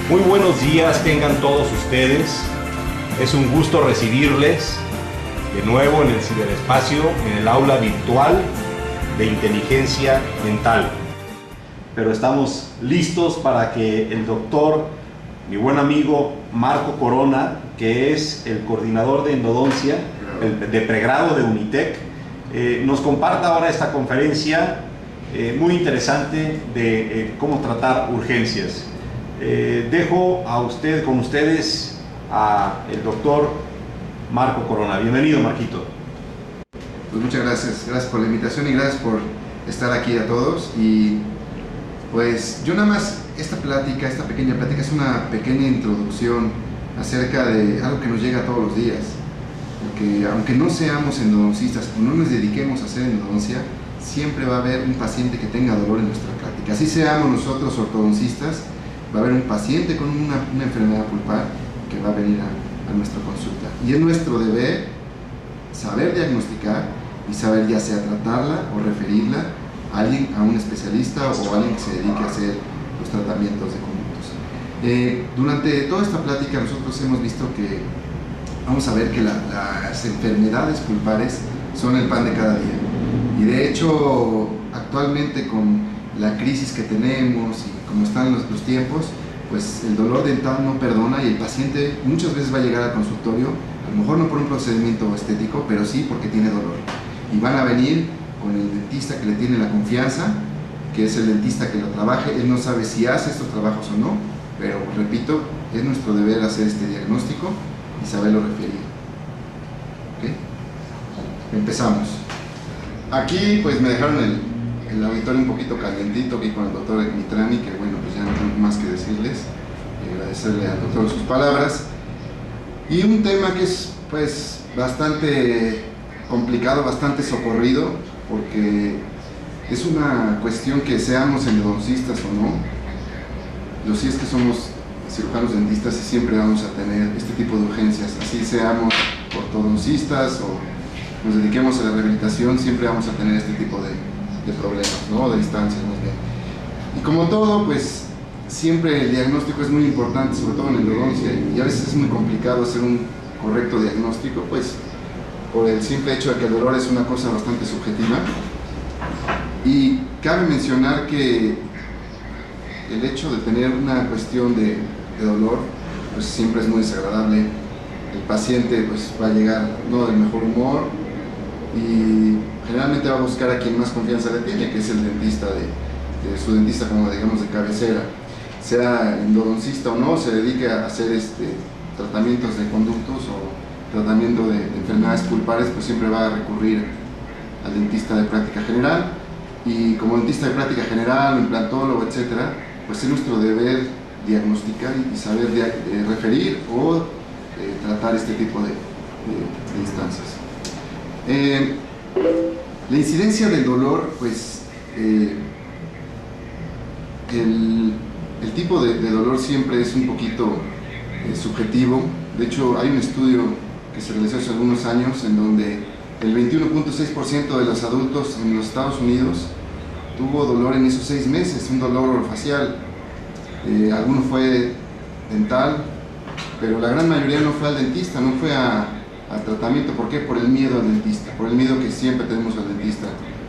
Muy buenos días tengan todos ustedes. Es un gusto recibirles de nuevo en el ciberespacio, en el aula virtual de inteligencia mental. Pero estamos listos para que el doctor, mi buen amigo Marco Corona, que es el coordinador de endodoncia de pregrado de Unitec, nos comparta ahora esta conferencia muy interesante de cómo tratar urgencias. Dejo con ustedes al doctor Marco Corona. Bienvenido, Marquito. Pues muchas gracias por la invitación y gracias por estar aquí a todos. Y pues yo nada más, esta pequeña plática es una pequeña introducción acerca de algo que nos llega todos los días, porque aunque no seamos endodoncistas o no nos dediquemos a hacer endodoncia, siempre va a haber un paciente que tenga dolor en nuestra práctica. Así seamos nosotros ortodoncistas, va a haber un paciente con una enfermedad pulpar que va a venir a nuestra consulta. Y es nuestro deber saber diagnosticar y saber ya sea tratarla o referirla a un especialista o a alguien que se dedique a hacer los tratamientos de conductos. Durante toda esta plática nosotros hemos visto que vamos a ver que las enfermedades pulpares son el pan de cada día. Y de hecho, actualmente con la crisis que tenemos y como están los tiempos, pues el dolor dental no perdona y el paciente muchas veces va a llegar al consultorio, a lo mejor no por un procedimiento estético, pero sí porque tiene dolor. Y van a venir con el dentista que le tiene la confianza, que es el dentista que lo trabaje. Él no sabe si hace estos trabajos o no, pero repito, es nuestro deber hacer este diagnóstico y saberlo referir. ¿Okay? Empezamos. Aquí pues me dejaron el auditorio un poquito calientito aquí con el doctor Mitrani, que bueno, pues ya no tengo más que decirles, y agradecerle al doctor sus palabras. Y un tema que es pues bastante complicado, bastante socorrido, porque es una cuestión que seamos endodoncistas o no, lo sí es que somos cirujanos dentistas y siempre vamos a tener este tipo de urgencias, así seamos ortodoncistas o nos dediquemos a la rehabilitación, siempre vamos a tener este tipo de problemas, ¿no? De distancias más bien. Y como todo, pues siempre el diagnóstico es muy importante, sobre todo en endodoncia, y a veces es muy complicado hacer un correcto diagnóstico, pues por el simple hecho de que el dolor es una cosa bastante subjetiva. Y cabe mencionar que el hecho de tener una cuestión de dolor, pues siempre es muy desagradable. El paciente pues va a llegar no del mejor humor y generalmente va a buscar a quien más confianza le tiene, que es el dentista de su dentista, como digamos, de cabecera. Sea endodoncista o no, se dedique a hacer tratamientos de conductos o tratamiento de enfermedades pulpares, pues siempre va a recurrir al dentista de práctica general. Y como dentista de práctica general, implantólogo, etcétera, pues es nuestro deber diagnosticar y saber referir o tratar este tipo de instancias. La incidencia del dolor, pues el tipo de dolor siempre es un poquito subjetivo. De hecho, hay un estudio que se realizó hace algunos años en donde el 21.6% de los adultos en los Estados Unidos tuvo dolor en esos 6 meses, un dolor orofacial. Alguno fue dental, pero la gran mayoría no fue al dentista, no fue a tratamiento. ¿Por qué? Por el miedo al dentista, por el miedo que siempre tenemos al dentista.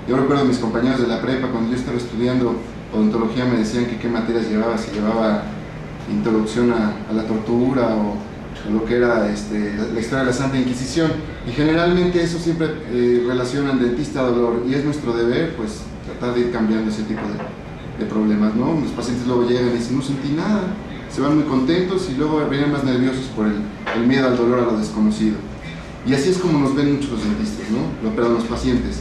Yo recuerdo a mis compañeros de la prepa, cuando yo estaba estudiando odontología, me decían que qué materias llevaba, si llevaba introducción a la tortura o lo que era la historia de la Santa Inquisición, y generalmente eso siempre relaciona al dentista a dolor, y es nuestro deber pues tratar de ir cambiando ese tipo de problemas, ¿no? Los pacientes luego llegan y dicen no sentí nada, se van muy contentos y luego vienen más nerviosos por el miedo al dolor, a lo desconocido. Y así es como nos ven muchos los dentistas, ¿no? Perdón, los pacientes.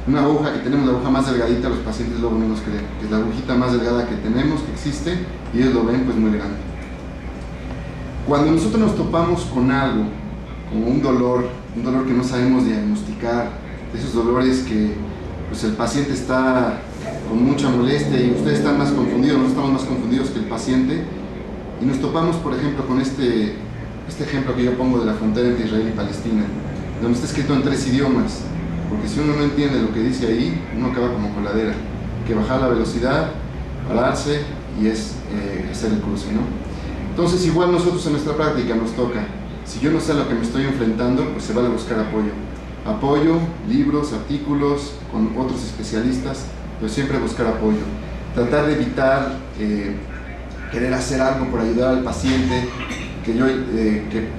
Una aguja, que tenemos la aguja más delgadita, los pacientes luego no nos creen, que es la agujita más delgada que tenemos, que existe, y ellos lo ven pues muy grande. Cuando nosotros nos topamos con algo, como un dolor que no sabemos diagnosticar, esos dolores que pues, el paciente está con mucha molestia y ustedes están más confundidos, nosotros estamos más confundidos que el paciente, y nos topamos, por ejemplo, con este ejemplo que yo pongo de la frontera entre Israel y Palestina, donde está escrito en 3 idiomas, porque si uno no entiende lo que dice ahí, uno acaba como coladera. Hay que bajar la velocidad, pararse y hacer el cruce, ¿no? Entonces igual nosotros en nuestra práctica nos toca, si yo no sé a lo que me estoy enfrentando, pues se vale buscar apoyo, libros, artículos con otros especialistas, pero siempre buscar apoyo, tratar de evitar querer hacer algo por ayudar al paciente, que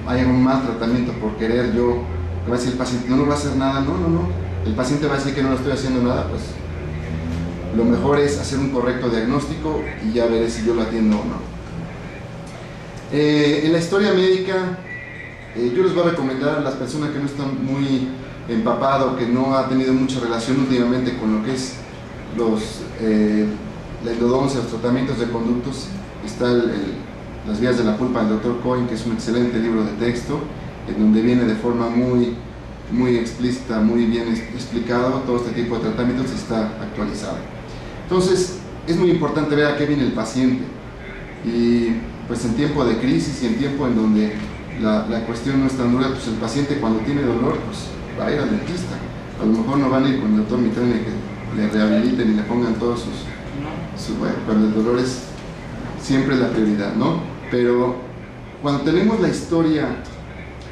haya un mal tratamiento por querer yo, que va a decir el paciente, no va a hacer nada, no, el paciente va a decir que no le estoy haciendo nada, pues lo mejor es hacer un correcto diagnóstico y ya veré si yo lo atiendo o no. En la historia médica, yo les voy a recomendar a las personas que no están muy empapados, que no ha tenido mucha relación últimamente con lo que es la endodoncia, los tratamientos de conductos, está Las vías de la pulpa del Dr. Cohen, que es un excelente libro de texto, en donde viene de forma muy explícita, muy bien explicado todo este tipo de tratamientos, está actualizado. Entonces, es muy importante ver a qué viene el paciente. Y pues en tiempo de crisis y en tiempo en donde la cuestión no es tan dura, pues el paciente cuando tiene dolor, pues va a ir al dentista. A lo mejor no van a ir con el doctor Mitrone que le rehabiliten y le pongan todos bueno, cuando el dolor es siempre la prioridad, ¿no? Pero cuando tenemos la historia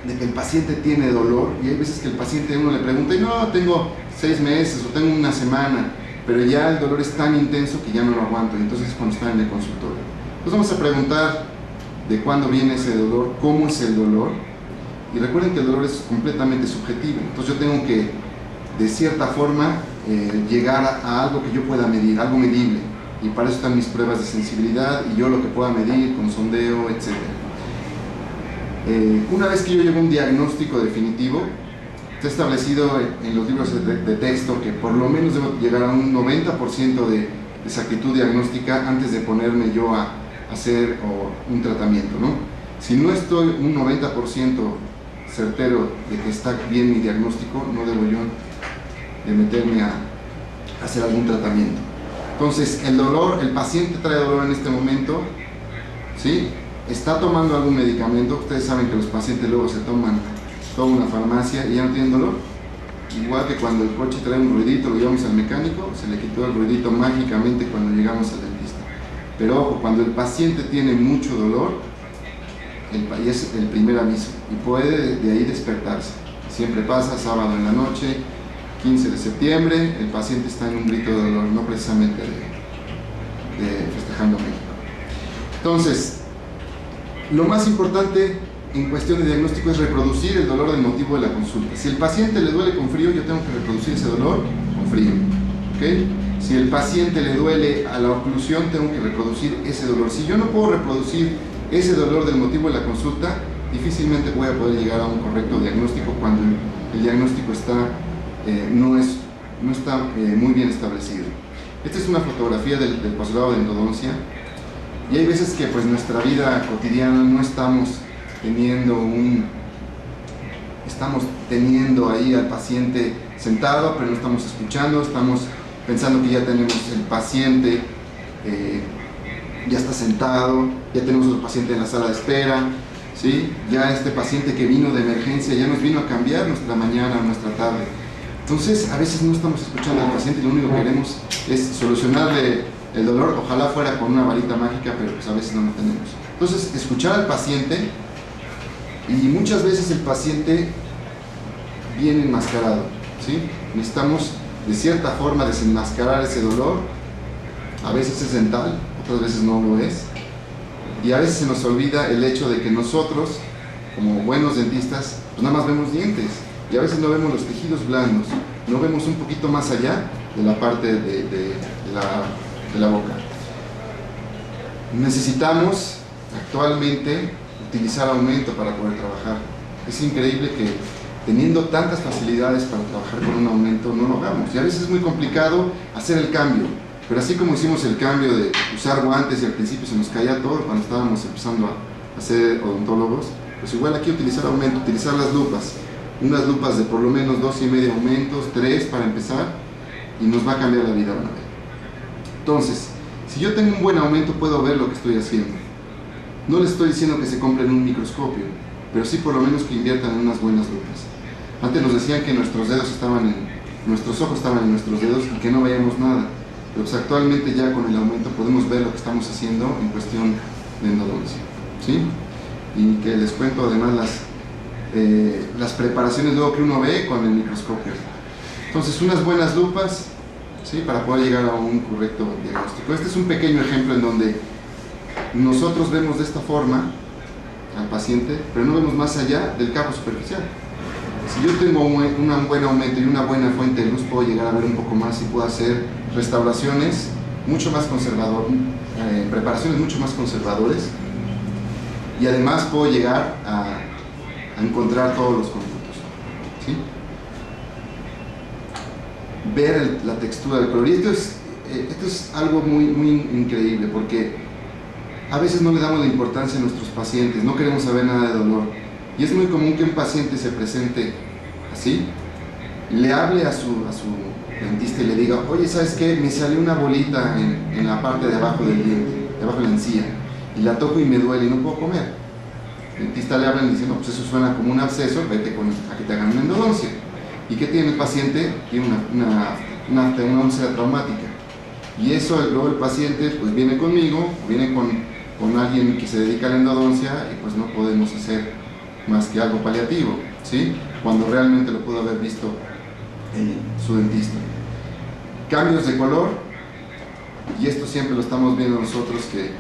de que el paciente tiene dolor, y hay veces que el paciente uno le pregunta, y no, tengo 6 meses o tengo una semana, pero ya el dolor es tan intenso que ya no lo aguanto, y entonces es cuando está en el consultorio. Entonces vamos a preguntar de cuándo viene ese dolor, cómo es el dolor, y recuerden que el dolor es completamente subjetivo, entonces yo tengo que, de cierta forma, llegar a algo que yo pueda medir, algo medible, y para eso están mis pruebas de sensibilidad y yo lo que pueda medir con sondeo, etc. Una vez que yo llevo un diagnóstico definitivo, está establecido en los libros de texto que por lo menos debo llegar a un 90% de exactitud diagnóstica antes de ponerme yo a hacer un tratamiento, ¿no? Si no estoy un 90% certero de que está bien mi diagnóstico, no debo yo de meterme a hacer algún tratamiento. Entonces, el dolor, el paciente trae dolor en este momento, ¿sí? Está tomando algún medicamento. Ustedes saben que los pacientes luego se toman toda una farmacia y ya no tienen dolor. Igual que cuando el coche trae un ruidito, lo llevamos al mecánico, se le quitó el ruidito mágicamente cuando llegamos al dentista. Pero ojo, cuando el paciente tiene mucho dolor, y es el primer aviso, y puede de ahí despertarse. Siempre pasa sábado en la noche, 15 de septiembre, el paciente está en un grito de dolor, no precisamente de festejando México. Entonces, lo más importante en cuestión de diagnóstico es reproducir el dolor del motivo de la consulta. Si el paciente le duele con frío, yo tengo que reproducir ese dolor con frío, ¿okay? Si el paciente le duele a la oclusión, tengo que reproducir ese dolor. Si yo no puedo reproducir ese dolor del motivo de la consulta, difícilmente voy a poder llegar a un correcto diagnóstico cuando el diagnóstico no está muy bien establecido. Esta es una fotografía del posgrado de endodoncia, y hay veces que pues nuestra vida cotidiana no estamos teniendo ahí al paciente sentado, pero no estamos escuchando, estamos pensando que ya tenemos el paciente, ya está sentado, ya tenemos otro paciente en la sala de espera, ¿sí? Ya este paciente que vino de emergencia ya nos vino a cambiar nuestra mañana, nuestra tarde. Entonces a veces no estamos escuchando al paciente y lo único que queremos es solucionarle el dolor, ojalá fuera con una varita mágica, pero pues a veces no lo tenemos. Entonces escuchar al paciente, y muchas veces el paciente viene enmascarado, ¿sí? Necesitamos de cierta forma desenmascarar ese dolor. A veces es dental, otras veces no lo es, y a veces se nos olvida el hecho de que nosotros, como buenos dentistas, pues nada más vemos dientes, y a veces no vemos los tejidos blandos, no vemos un poquito más allá de la parte de la boca. Necesitamos actualmente utilizar aumento para poder trabajar. Es increíble que teniendo tantas facilidades para trabajar con un aumento no lo hagamos, y a veces es muy complicado hacer el cambio. Pero así como hicimos el cambio de usar guantes y al principio se nos caía todo cuando estábamos empezando a ser odontólogos, pues igual aquí utilizar aumento, utilizar las lupas, unas lupas de por lo menos 2,5 aumentos, 3 para empezar, y nos va a cambiar la vida una vez. Entonces, si yo tengo un buen aumento puedo ver lo que estoy haciendo. No les estoy diciendo que se compren un microscopio, pero sí por lo menos que inviertan en unas buenas lupas. Antes nos decían que nuestros ojos estaban en nuestros dedos y que no veíamos nada. Pero pues actualmente ya con el aumento podemos ver lo que estamos haciendo en cuestión de endodoncia. ¿sí? Y que les cuento además las preparaciones luego que uno ve con el microscopio. Entonces, unas buenas lupas, ¿sí? Para poder llegar a un correcto diagnóstico. Este es un pequeño ejemplo en donde nosotros vemos de esta forma al paciente, pero no vemos más allá del campo superficial. Si yo tengo un buen aumento y una buena fuente de luz, puedo llegar a ver un poco más y puedo hacer restauraciones mucho más conservadoras, preparaciones mucho más conservadores, y además puedo llegar a encontrar todos los conductos, ¿sí? Ver la textura del color. Y esto es algo muy increíble, porque a veces no le damos la importancia a nuestros pacientes, no queremos saber nada de dolor. Y es muy común que un paciente se presente así, le hable a su dentista y le diga: oye, ¿sabes qué? Me salió una bolita en la parte de abajo del diente, debajo de la encía, y la toco y me duele y no puedo comer. El dentista le habla y dice: no, pues eso suena como un absceso, vete a que te hagan una endodoncia. ¿Y qué tiene el paciente? Tiene una úlcera traumática. Y eso luego el paciente pues viene conmigo, viene con alguien que se dedica a la endodoncia, y pues no podemos hacer más que algo paliativo, ¿sí? Cuando realmente lo pudo haber visto su dentista. Cambios de color, y esto siempre lo estamos viendo nosotros, que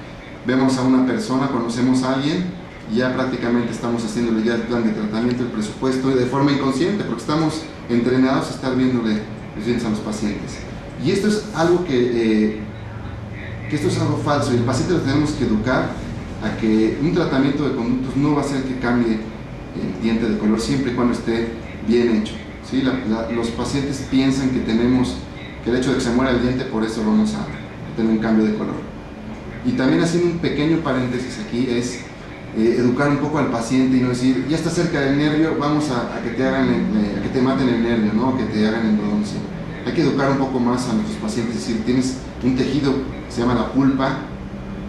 vemos a una persona, conocemos a alguien, y ya prácticamente estamos haciéndole ya el plan de tratamiento, el presupuesto, y de forma inconsciente, porque estamos entrenados a estar viéndole los dientes a los pacientes. Y esto es algo que esto es algo falso, y el paciente lo tenemos que educar a que un tratamiento de conductos no va a hacer que cambie el diente de color, siempre y cuando esté bien hecho, ¿sí? Los pacientes piensan que el hecho de que se muera el diente, por eso vamos a tener un cambio de color. Y también, haciendo un pequeño paréntesis aquí, es educar un poco al paciente y no decir: ya está cerca del nervio, vamos a que te hagan, a que te maten el nervio, ¿no? Que te hagan endodoncia. Hay que educar un poco más a nuestros pacientes, es decir, tienes un tejido, se llama la pulpa,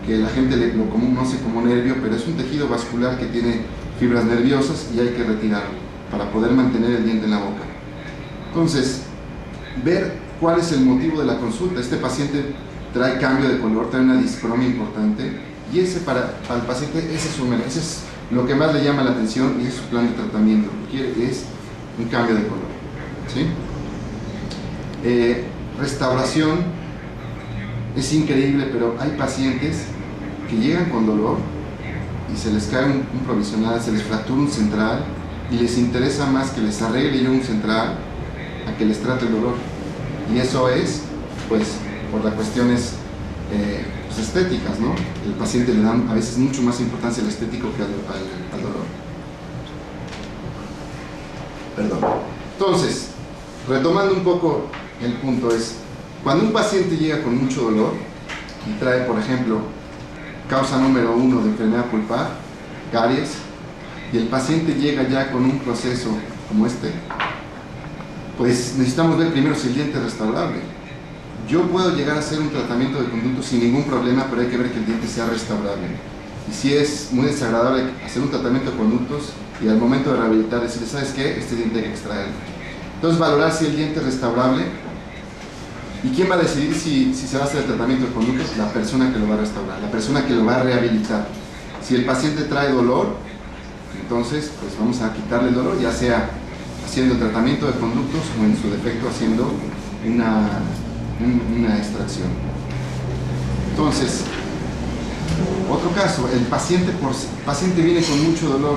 que la gente lo conoce como nervio, pero es un tejido vascular que tiene fibras nerviosas, y hay que retirarlo para poder mantener el diente en la boca. Entonces, ver cuál es el motivo de la consulta. Este paciente trae cambio de color, trae una discromia importante, y ese para el paciente ese es lo que más le llama la atención, y ese es su plan de tratamiento. Lo que quiere es un cambio de color, ¿sí? Restauración es increíble, pero hay pacientes que llegan con dolor y se les cae un provisional, se les fractura un central, y les interesa más que les arregle yo un central a que les trate el dolor. Y eso es, pues, por las cuestiones pues, estéticas, ¿no? El paciente le da a veces mucho más importancia al estético que al dolor. Perdón. Entonces, retomando un poco el punto, es cuando un paciente llega con mucho dolor y trae, por ejemplo, causa número 1 de enfermedad pulpar, caries, y el paciente llega ya con un proceso como este, pues necesitamos ver primero si el diente es restaurable. Yo puedo llegar a hacer un tratamiento de conductos sin ningún problema, pero hay que ver que el diente sea restaurable. Y si es muy desagradable hacer un tratamiento de conductos y al momento de rehabilitar decirle: ¿sabes qué? Este diente hay que extraerlo. Entonces, valorar si el diente es restaurable. ¿Y quién va a decidir si se va a hacer el tratamiento de conductos? La persona que lo va a restaurar, la persona que lo va a rehabilitar. Si el paciente trae dolor, entonces pues vamos a quitarle el dolor, ya sea haciendo el tratamiento de conductos o en su defecto haciendo una extracción. Entonces, otro caso, el paciente viene con mucho dolor,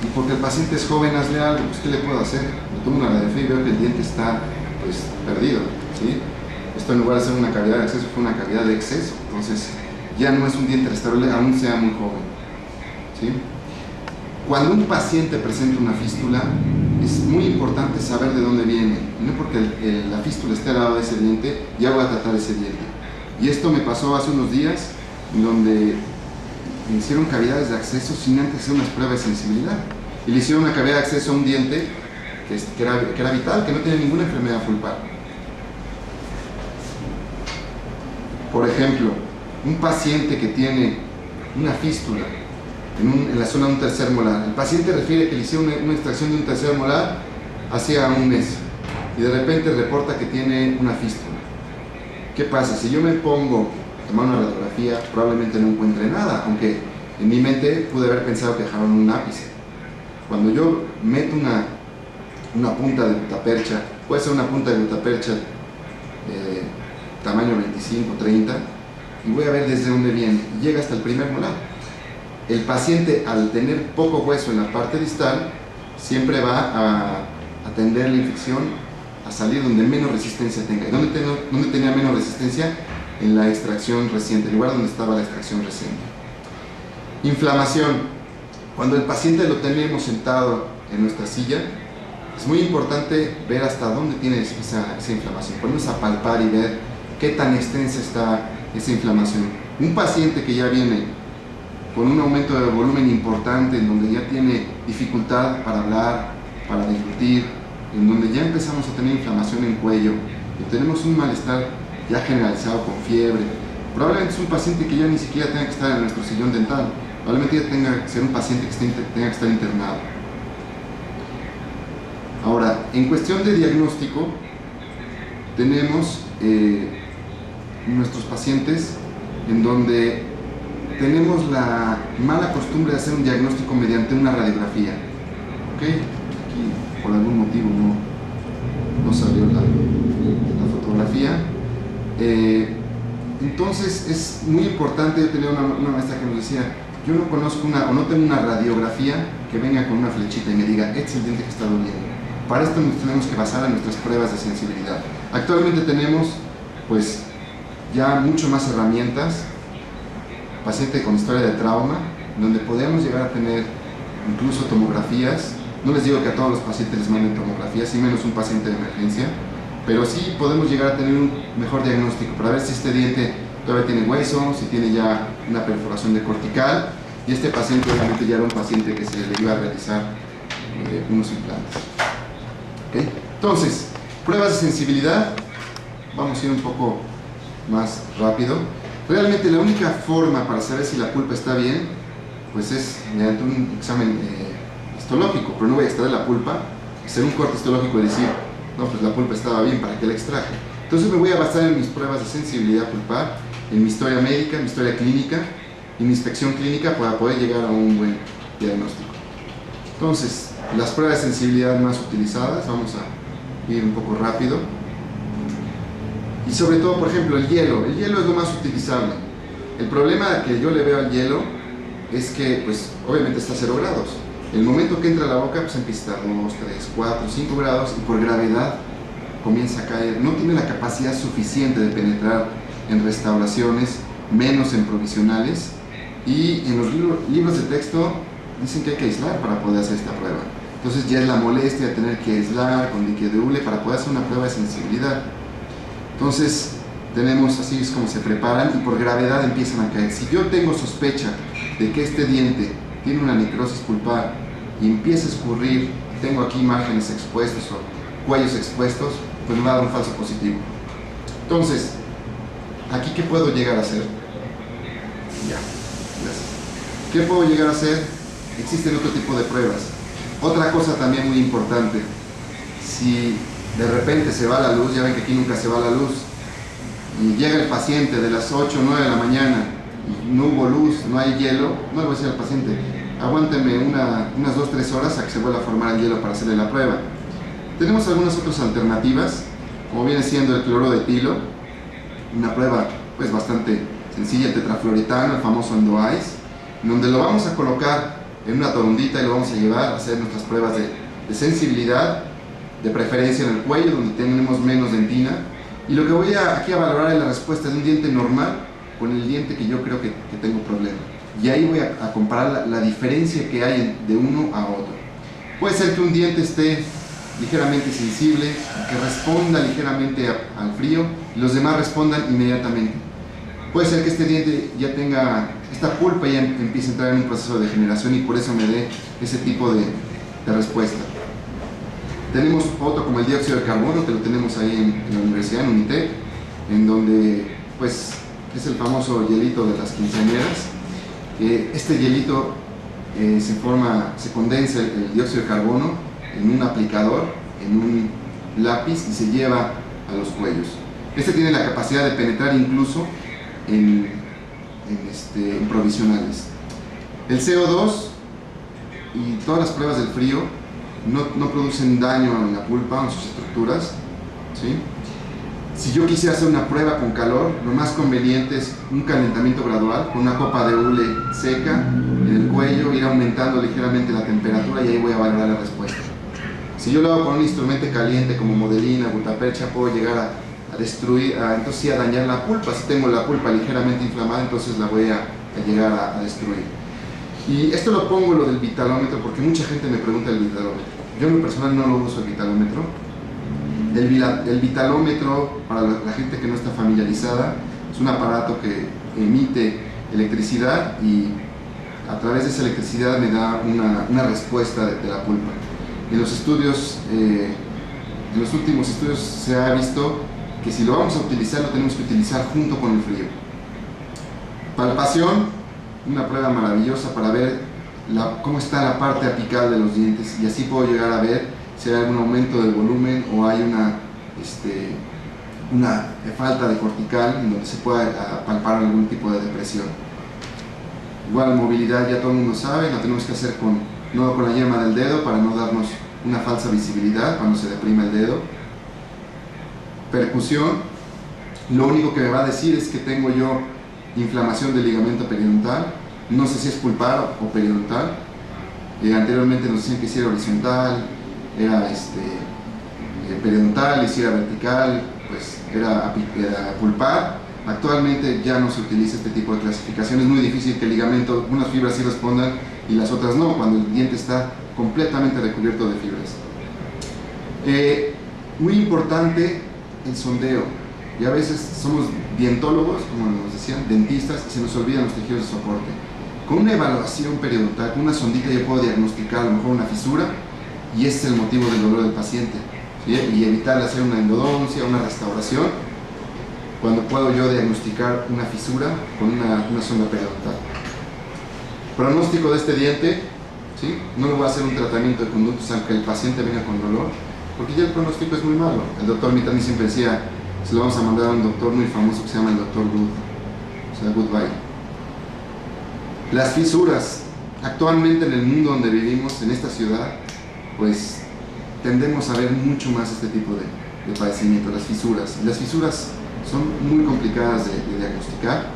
y porque el paciente es joven, hazle algo. Pues, ¿qué le puedo hacer? Le tomo una radiografía y veo que el diente está pues perdido, ¿sí? Esto, en lugar de ser una cavidad de exceso, fue una cavidad de exceso. Entonces ya no es un diente restaurable, aún sea muy joven, ¿sí? Cuando un paciente presenta una fístula, es muy importante saber de dónde viene. No porque la fístula esté al lado de ese diente, ya voy a tratar ese diente. Y esto me pasó hace unos días, donde me hicieron cavidades de acceso sin antes hacer unas pruebas de sensibilidad. Y le hicieron una cavidad de acceso a un diente que era vital, que no tiene ninguna enfermedad pulpar. Por ejemplo, un paciente que tiene una fístula en la zona de un tercer molar. El paciente refiere que le hicieron una extracción de un tercer molar hacía un mes, y de repente reporta que tiene una fístula. ¿Qué pasa? Si yo me pongo a tomar una radiografía, probablemente no encuentre nada, aunque En mi mente pude haber pensado que dejaron un ápice. Cuando yo meto una punta de gutapercha, puede ser una punta de gutapercha tamaño 25, 30, y voy a ver desde dónde viene, y llega hasta el primer molar. El paciente, al tener poco hueso en la parte distal, siempre va a tender la infección a salir donde menos resistencia tenga. ¿Y dónde tenía menos resistencia? En la extracción reciente, el lugar donde estaba la extracción reciente. Inflamación. Cuando el paciente lo tenemos sentado en nuestra silla, es muy importante ver hasta dónde tiene esa inflamación. Podemos palpar y ver qué tan extensa está esa inflamación. Un paciente que ya viene con un aumento de volumen importante, en donde ya tiene dificultad para hablar, para deglutir, en donde ya empezamos a tener inflamación en cuello y tenemos un malestar ya generalizado con fiebre, probablemente es un paciente que ya ni siquiera tenga que estar en nuestro sillón dental, probablemente ya tenga que ser un paciente que tenga que estar internado. Ahora, en cuestión de diagnóstico, tenemos nuestros pacientes en donde tenemos la mala costumbre de hacer un diagnóstico mediante una radiografía. ¿Ok? Aquí por algún motivo no salió la fotografía. Entonces es muy importante. Yo tenía una maestra que nos decía: yo no conozco o no tengo una radiografía que venga con una flechita y me diga este es el diente que está doliendo. Para esto nos tenemos que basar en nuestras pruebas de sensibilidad. Actualmente tenemos pues ya mucho más herramientas, paciente con historia de trauma, donde podemos llegar a tener incluso tomografías. No les digo que a todos los pacientes les manden tomografías, y menos un paciente de emergencia, pero sí podemos llegar a tener un mejor diagnóstico para ver si este diente todavía tiene hueso, si tiene ya una perforación de cortical, y este paciente obviamente ya era un paciente que se le iba a realizar unos implantes. ¿Okay? Entonces, pruebas de sensibilidad, vamos a ir un poco más rápido. Realmente la única forma para saber si la pulpa está bien, pues es mediante un examen histológico, pero no voy a extraer la pulpa, hacer un corte histológico y decir, no, pues la pulpa estaba bien, ¿para qué la extraje? Entonces me voy a basar en mis pruebas de sensibilidad pulpar, en mi historia médica, en mi historia clínica y mi inspección clínica para poder llegar a un buen diagnóstico. Entonces, las pruebas de sensibilidad más utilizadas, vamos a ir un poco rápido. Y sobre todo, por ejemplo, el hielo es lo más utilizable. El problema que yo le veo al hielo es que, pues, obviamente está a 0 grados. El momento que entra a la boca, pues empieza a estar 2, 3, 4, 5 grados y por gravedad comienza a caer. No tiene la capacidad suficiente de penetrar en restauraciones, menos en provisionales. Y en los libros de texto dicen que hay que aislar para poder hacer esta prueba. Entonces ya es la molestia de tener que aislar con líquido de hule para poder hacer una prueba de sensibilidad. Entonces tenemos, así es como se preparan, y por gravedad empiezan a caer. Si yo tengo sospecha de que este diente tiene una necrosis pulpar y empieza a escurrir, tengo aquí márgenes expuestos o cuellos expuestos, pues me va a dar un falso positivo. Entonces, ¿aquí qué puedo llegar a hacer? Ya, gracias. ¿Qué puedo llegar a hacer? Existen otro tipo de pruebas. Otra cosa también muy importante, si de repente se va la luz, ya ven que aquí nunca se va la luz, y llega el paciente de las 8 o 9 de la mañana y no hubo luz, no hay hielo, no le voy a decir al paciente, aguánteme unas 2-3 horas a que se vuelva a formar el hielo para hacerle la prueba. Tenemos algunas otras alternativas, como viene siendo el cloruro de etilo, una prueba pues bastante sencilla, el tetrafluoretano, el famoso EndoEyes, donde lo vamos a colocar en una torundita y lo vamos a llevar a hacer nuestras pruebas de sensibilidad, de preferencia en el cuello, donde tenemos menos dentina. Y lo que voy aquí a valorar es la respuesta de un diente normal con el diente que yo creo que tengo problema. Y ahí voy a comparar la diferencia que hay de uno a otro. Puede ser que un diente esté ligeramente sensible, que responda ligeramente al frío, y los demás respondan inmediatamente. Puede ser que este diente ya tenga, esta pulpa ya empiece a entrar en un proceso de degeneración y por eso me dé ese tipo de respuesta. Tenemos otro como el dióxido de carbono, que lo tenemos ahí en la universidad, en Unitec, en donde pues es el famoso hielito de las quinceañeras. Este hielito se condensa el dióxido de carbono en un aplicador, en un lápiz, y se lleva a los cuellos. Este tiene la capacidad de penetrar incluso en provisionales. El CO2 y todas las pruebas del frío no producen daño en la pulpa o en sus estructuras, ¿sí? Si yo quisiera hacer una prueba con calor, lo más conveniente es un calentamiento gradual con una copa de hule seca en el cuello, ir aumentando ligeramente la temperatura y ahí voy a valorar la respuesta. Si yo lo hago con un instrumento caliente como modelina, gutapercha, puedo llegar a destruir, entonces sí, a dañar la pulpa. Si tengo la pulpa ligeramente inflamada, entonces la voy a llegar a destruir. Y esto lo pongo lo del vitalómetro porque mucha gente me pregunta el vitalómetro. Yo en lo personal no lo uso el vitalómetro. El vitalómetro, para la gente que no está familiarizada, es un aparato que emite electricidad y a través de esa electricidad me da una respuesta de la pulpa. En los estudios, en los últimos estudios se ha visto que si lo vamos a utilizar, lo tenemos que utilizar junto con el frío. Palpación, una prueba maravillosa para ver cómo está la parte apical de los dientes y así puedo llegar a ver si hay algún aumento del volumen o hay una falta de cortical en donde se pueda palpar algún tipo de depresión. Igual movilidad ya todo el mundo sabe, la tenemos que hacer no con la yema del dedo para no darnos una falsa visibilidad cuando se deprime el dedo. Percusión, lo único que me va a decir es que tengo yo inflamación del ligamento periodontal, no sé si es pulpar o periodontal. Anteriormente nos decían que si era horizontal, era periodontal, y si era vertical, pues era pulpar. Actualmente ya no se utiliza este tipo de clasificación, es muy difícil que el ligamento, unas fibras sí respondan y las otras no, cuando el diente está completamente recubierto de fibras. Muy importante el sondeo, y a veces somos dientólogos, como nos decían, dentistas, y se nos olvidan los tejidos de soporte. Con una evaluación periodontal, con una sondita yo puedo diagnosticar a lo mejor una fisura, y ese es el motivo del dolor del paciente, ¿sí? Y evitar hacer una endodoncia, una restauración, cuando puedo yo diagnosticar una fisura con una sonda periodontal. Pronóstico de este diente, ¿sí? No le voy a hacer un tratamiento de conductos aunque el paciente venga con dolor, porque ya el pronóstico es muy malo. El doctor Mitani siempre decía, se lo vamos a mandar a un doctor muy famoso que se llama el doctor Good, o sea, Goodbye. Las fisuras, actualmente en el mundo donde vivimos, en esta ciudad, pues tendemos a ver mucho más este tipo de padecimiento, las fisuras. Las fisuras son muy complicadas de diagnosticar.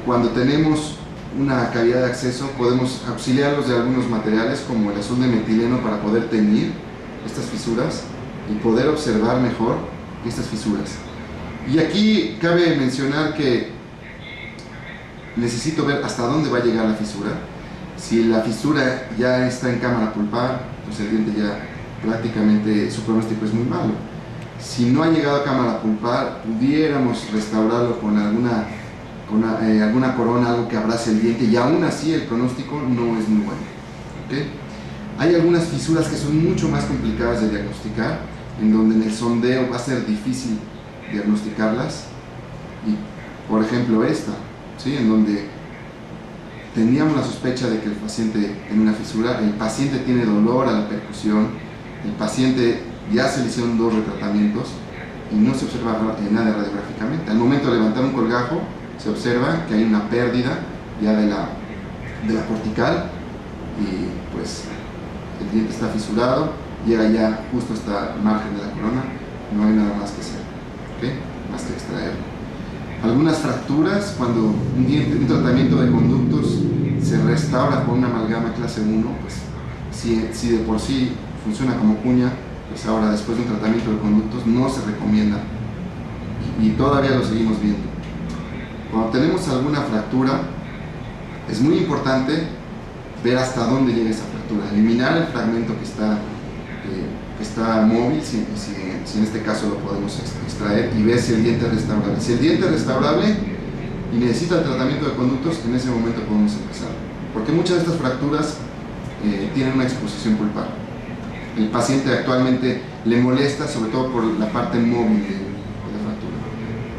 Cuando tenemos una cavidad de acceso, podemos auxiliarlos de algunos materiales como el azul de metileno para poder teñir estas fisuras y poder observar mejor estas fisuras. Y aquí cabe mencionar que necesito ver hasta dónde va a llegar la fisura. Si la fisura ya está en cámara pulpar, pues el diente ya prácticamente su pronóstico es muy malo. Si no ha llegado a cámara pulpar, pudiéramos restaurarlo con alguna corona, algo que abrace el diente, y aún así el pronóstico no es muy bueno. ¿Okay? Hay algunas fisuras que son mucho más complicadas de diagnosticar, en donde en el sondeo va a ser difícil diagnosticarlas. Y, por ejemplo, esta, ¿sí? En donde teníamos la sospecha de que el paciente tiene una fisura, el paciente tiene dolor a la percusión, el paciente ya se le hicieron 2 retratamientos y no se observa nada radiográficamente. Al momento de levantar un colgajo, se observa que hay una pérdida ya de la cortical y pues el diente está fisurado, llega ya justo hasta el margen de la corona, no hay nada más que hacer, ¿okay? Más que extraerlo. Algunas fracturas, cuando un tratamiento de conductos se restaura con una amalgama clase 1, pues si de por sí funciona como cuña, pues ahora después de un tratamiento de conductos no se recomienda y todavía lo seguimos viendo. Cuando tenemos alguna fractura, es muy importante ver hasta dónde llega esa fractura, eliminar el fragmento que está móvil, si en este caso lo podemos extraer, y ver si el diente es restaurable. Si el diente es restaurable y necesita el tratamiento de conductos, en ese momento podemos empezar, porque muchas de estas fracturas tienen una exposición pulpar. El paciente actualmente le molesta sobre todo por la parte móvil de la fractura.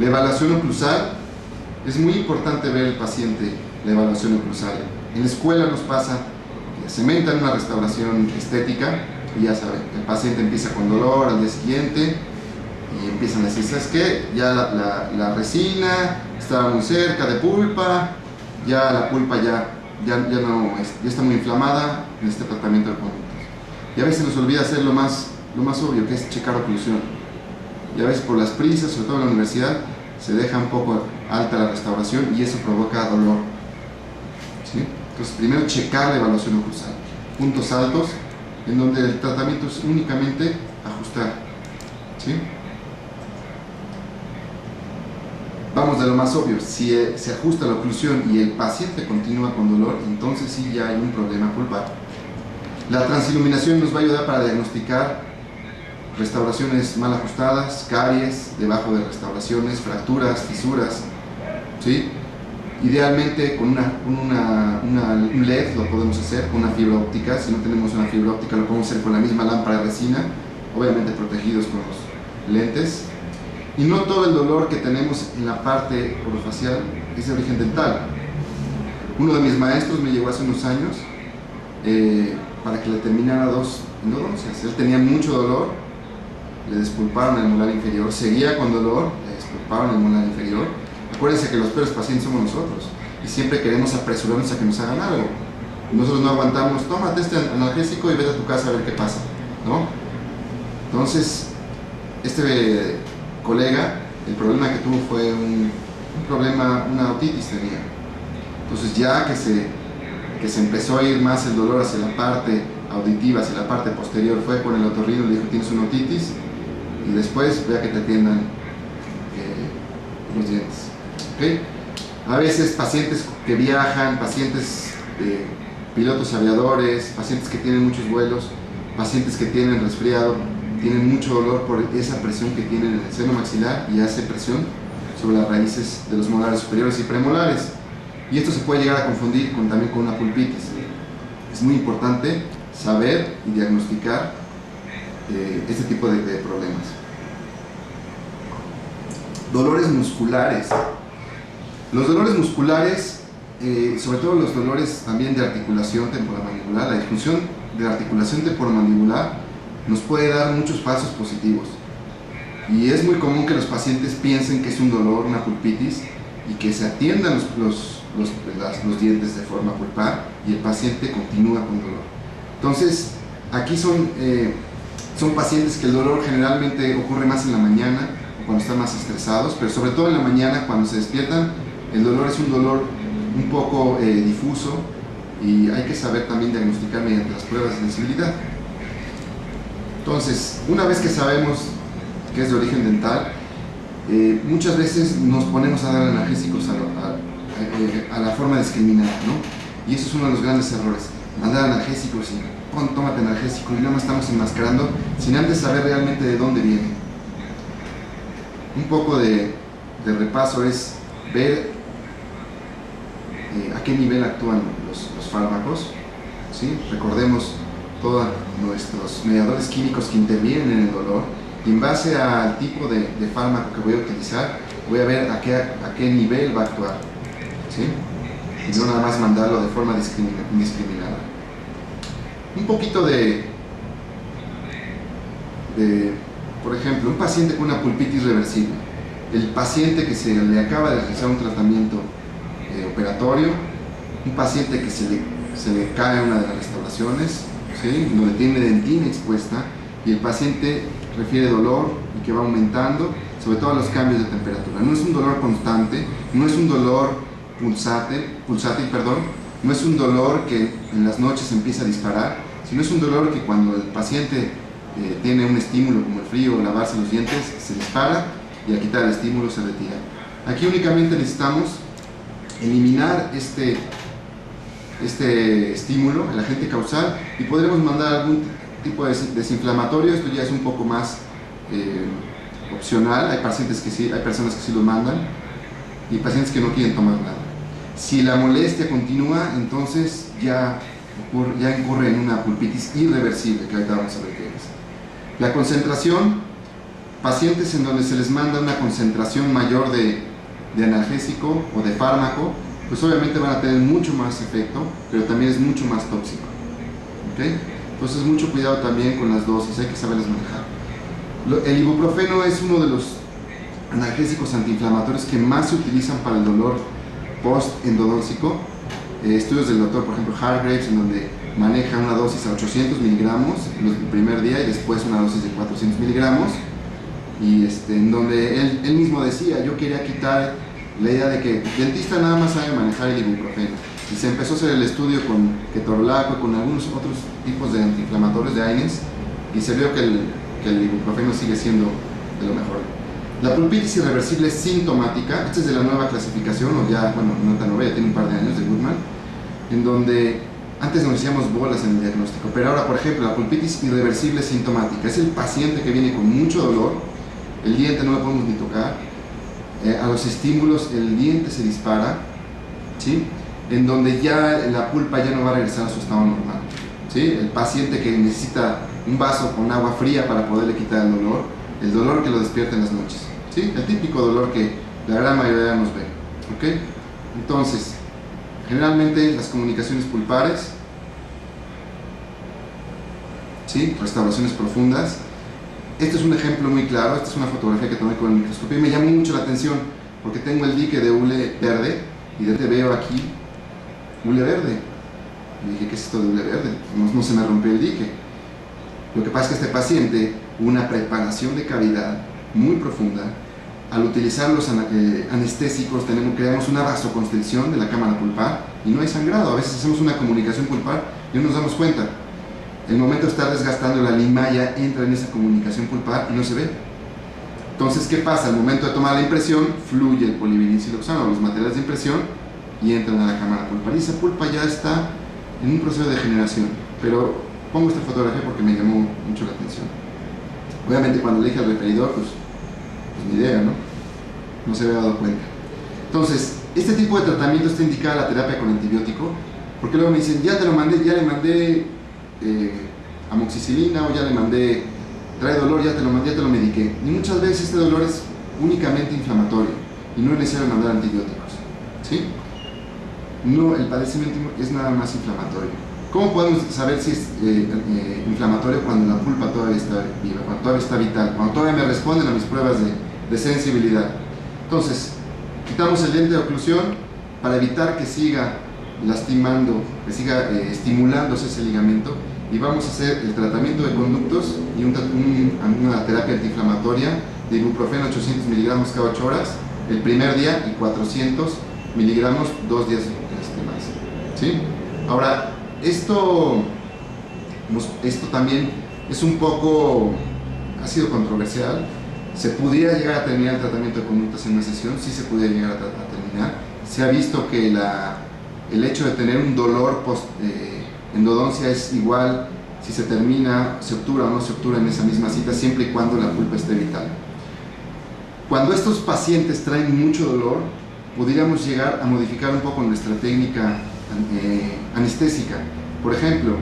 La evaluación oclusal, es muy importante ver el paciente la evaluación oclusal. En la escuela nos pasa que se menta una restauración estética y ya saben, el paciente empieza con dolor al día siguiente y empiezan a decir, ¿sabes qué? Ya la resina estaba muy cerca de pulpa, ya la pulpa ya ya está muy inflamada, necesita tratamiento de conductos. Y a veces nos olvida hacer lo más obvio, que es checar oclusión. Y a veces por las prisas, sobre todo en la universidad, se deja un poco alta la restauración y eso provoca dolor. ¿Sí? Entonces, primero checar la evaluación oclusal. Puntos altos, en donde el tratamiento es únicamente ajustar. ¿Sí? Vamos de lo más obvio, si se ajusta la oclusión y el paciente continúa con dolor, entonces sí ya hay un problema pulpar. La transiluminación nos va a ayudar para diagnosticar restauraciones mal ajustadas, caries, debajo de restauraciones, fracturas, fisuras, ¿sí? Idealmente con un LED lo podemos hacer, con una fibra óptica. Si no tenemos una fibra óptica lo podemos hacer con la misma lámpara de resina, obviamente protegidos con los lentes. Y no todo el dolor que tenemos en la parte orofacial es de origen dental. Uno de mis maestros me llevó hace unos años para que le terminara 2 endodoncias. Él tenía mucho dolor, le despulparon el molar inferior, seguía con dolor, le despulparon el molar inferior. Acuérdense que los peores pacientes somos nosotros y siempre queremos apresurarnos a que nos hagan algo. Nosotros no aguantamos, tómate este analgésico y vete a tu casa a ver qué pasa, ¿no? Entonces, este colega, el problema que tuvo fue un problema, una otitis tenía. Entonces ya que se empezó a ir más el dolor hacia la parte auditiva, hacia la parte posterior, fue con el otorrino, le dijo tienes una otitis y después vea que te atiendan los dientes. ¿Okay? A veces pacientes que viajan, pacientes pilotos aviadores, pacientes que tienen muchos vuelos, pacientes que tienen resfriado, tienen mucho dolor por esa presión que tienen en el seno maxilar y hace presión sobre las raíces de los molares superiores y premolares. Y esto se puede llegar a confundir también con una pulpitis. Es muy importante saber y diagnosticar este tipo de problemas. Dolores musculares. Los dolores musculares, sobre todo los dolores también de articulación temporomandibular, la disfunción de la articulación temporomandibular nos puede dar muchos falsos positivos y es muy común que los pacientes piensen que es un dolor, una pulpitis, y que se atiendan los dientes de forma pulpar y el paciente continúa con dolor. Entonces aquí son pacientes que el dolor generalmente ocurre más en la mañana o cuando están más estresados, pero sobre todo en la mañana cuando se despiertan el dolor es un dolor un poco difuso y hay que saber también diagnosticar mediante las pruebas de sensibilidad. Entonces, una vez que sabemos que es de origen dental, muchas veces nos ponemos a dar analgésicos a la forma discriminada, ¿no? Y eso es uno de los grandes errores, mandar analgésicos y tómate analgésico y nada más estamos enmascarando sin antes saber realmente de dónde viene. Un poco de repaso es ver a qué nivel actúan los fármacos, ¿sí? Recordemos todos nuestros mediadores químicos que intervienen en el dolor y en base al tipo de fármaco que voy a utilizar voy a ver a qué nivel va a actuar, ¿sí? Y no nada más mandarlo de forma indiscriminada. Un poquito por ejemplo, un paciente con una pulpitis reversible, el paciente que se le acaba de realizar un tratamiento operatorio, un paciente que se le cae una de las restauraciones, ¿sí? Donde tiene dentina expuesta y el paciente refiere dolor y que va aumentando, sobre todo a los cambios de temperatura. No es un dolor constante, no es un dolor pulsátil, no es un dolor que en las noches empieza a disparar, sino es un dolor que cuando el paciente tiene un estímulo como el frío o lavarse los dientes, se dispara y al quitar el estímulo se retira. Aquí únicamente necesitamos eliminar este estímulo, el agente causal, y podremos mandar algún tipo de desinflamatorio. Esto ya es un poco más opcional. Hay pacientes que sí, hay personas que sí lo mandan y pacientes que no quieren tomar nada. Si la molestia continúa, entonces ya incurre en una pulpitis irreversible, que ahorita vamos a ver qué es. La concentración, pacientes en donde se les manda una concentración mayor de analgésico o de fármaco, pues obviamente van a tener mucho más efecto, pero también es mucho más tóxico. ¿Okay? Entonces mucho cuidado también con las dosis, hay que saberlas manejar. El ibuprofeno es uno de los analgésicos antiinflamatorios que más se utilizan para el dolor post-endodóncico. estudios del doctor, por ejemplo, Hargraves, en donde maneja una dosis a 800 miligramos el primer día y después una dosis de 400 miligramos, y en donde él mismo decía, yo quería quitar la idea de que el dentista nada más sabe manejar el ibuprofeno, y se empezó a hacer el estudio con ketorolaco y con algunos otros tipos de antiinflamatorios de AINES, y se vio que el ibuprofeno sigue siendo de lo mejor. La pulpitis irreversible sintomática, esta es de la nueva clasificación, o ya, bueno, no tan nueva, ya tiene un par de años, de Goodman, en donde antes nos hacíamos bolas en el diagnóstico, pero ahora, por ejemplo, la pulpitis irreversible sintomática es el paciente que viene con mucho dolor, el diente no lo podemos ni tocar, a los estímulos el diente se dispara, ¿sí? En donde ya la pulpa ya no va a regresar a su estado normal, ¿sí? El paciente que necesita un vaso con agua fría para poderle quitar el dolor que lo despierta en las noches, ¿sí? El típico dolor que la gran mayoría nos ve, ¿ok? Entonces, generalmente las comunicaciones pulpares, ¿sí? Restauraciones profundas. Este es un ejemplo muy claro, esta es una fotografía que tomé con el microscopio y me llamó mucho la atención porque tengo el dique de hule verde y de repente veo aquí hule verde. Y dije, ¿qué es esto de hule verde? No se me rompió el dique. Lo que pasa es que este paciente, una preparación de cavidad muy profunda, al utilizar los anestésicos creamos una vasoconstricción de la cámara pulpar y no hay sangrado. A veces hacemos una comunicación pulpar y no nos damos cuenta. El momento de estar desgastando la limalla entra en esa comunicación pulpar y no se ve. Entonces, ¿qué pasa? Al momento de tomar la impresión, fluye el polivinilsiloxano, los materiales de impresión, y entran a la cámara pulpar. Y esa pulpa ya está en un proceso de degeneración. Pero pongo esta fotografía porque me llamó mucho la atención. Obviamente, cuando le dije al referidor, pues ni idea, ¿no? No se había dado cuenta. Entonces, este tipo de tratamiento está indicada la terapia con antibiótico, porque luego me dicen, ya le mandé amoxicilina, o ya le mandé, trae dolor, ya te lo mediqué. Y muchas veces este dolor es únicamente inflamatorio y no es necesario mandar antibióticos, ¿sí? No, el padecimiento es nada más inflamatorio. ¿Cómo podemos saber si es inflamatorio cuando la pulpa todavía está viva, cuando todavía está vital, cuando todavía me responden a mis pruebas de sensibilidad? Entonces, quitamos el lente de oclusión para evitar que siga lastimando, que siga estimulándose ese ligamento, y vamos a hacer el tratamiento de conductos y una terapia antiinflamatoria de ibuprofeno 800 miligramos cada 8 horas el primer día y 400 miligramos 2 días más, ¿sí? Ahora, esto también es un poco, ha sido controversial. ¿Se pudiera llegar a terminar el tratamiento de conductos en una sesión? Sí, se pudiera llegar a terminar. Se ha visto que el hecho de tener un dolor endodoncia es igual si se termina, se obtura o no se obtura en esa misma cita, siempre y cuando la pulpa esté vital. Cuando estos pacientes traen mucho dolor, podríamos llegar a modificar un poco nuestra técnica anestésica. Por ejemplo,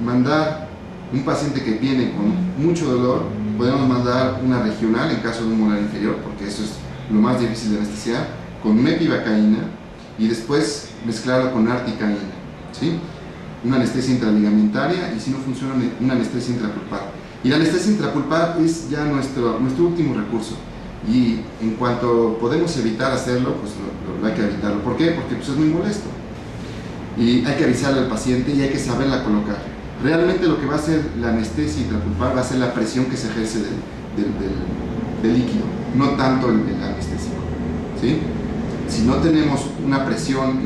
mandar un paciente que viene con mucho dolor, podemos mandar una regional en caso de un molar inferior, porque eso es lo más difícil de anestesiar, con mepivacaína, y después mezclarlo con articaína, ¿sí? Una anestesia intraligamentaria, y si no funciona, una anestesia intrapulpar. Y la anestesia intrapulpar es ya nuestro último recurso, y en cuanto podemos evitar hacerlo, pues hay que evitarlo. ¿Por qué? Porque pues, es muy molesto, y hay que avisarle al paciente y hay que saberla colocar. Realmente lo que va a hacer la anestesia intrapulpar va a ser la presión que se ejerce del líquido, no tanto el anestésico, ¿sí? Si no tenemos una presión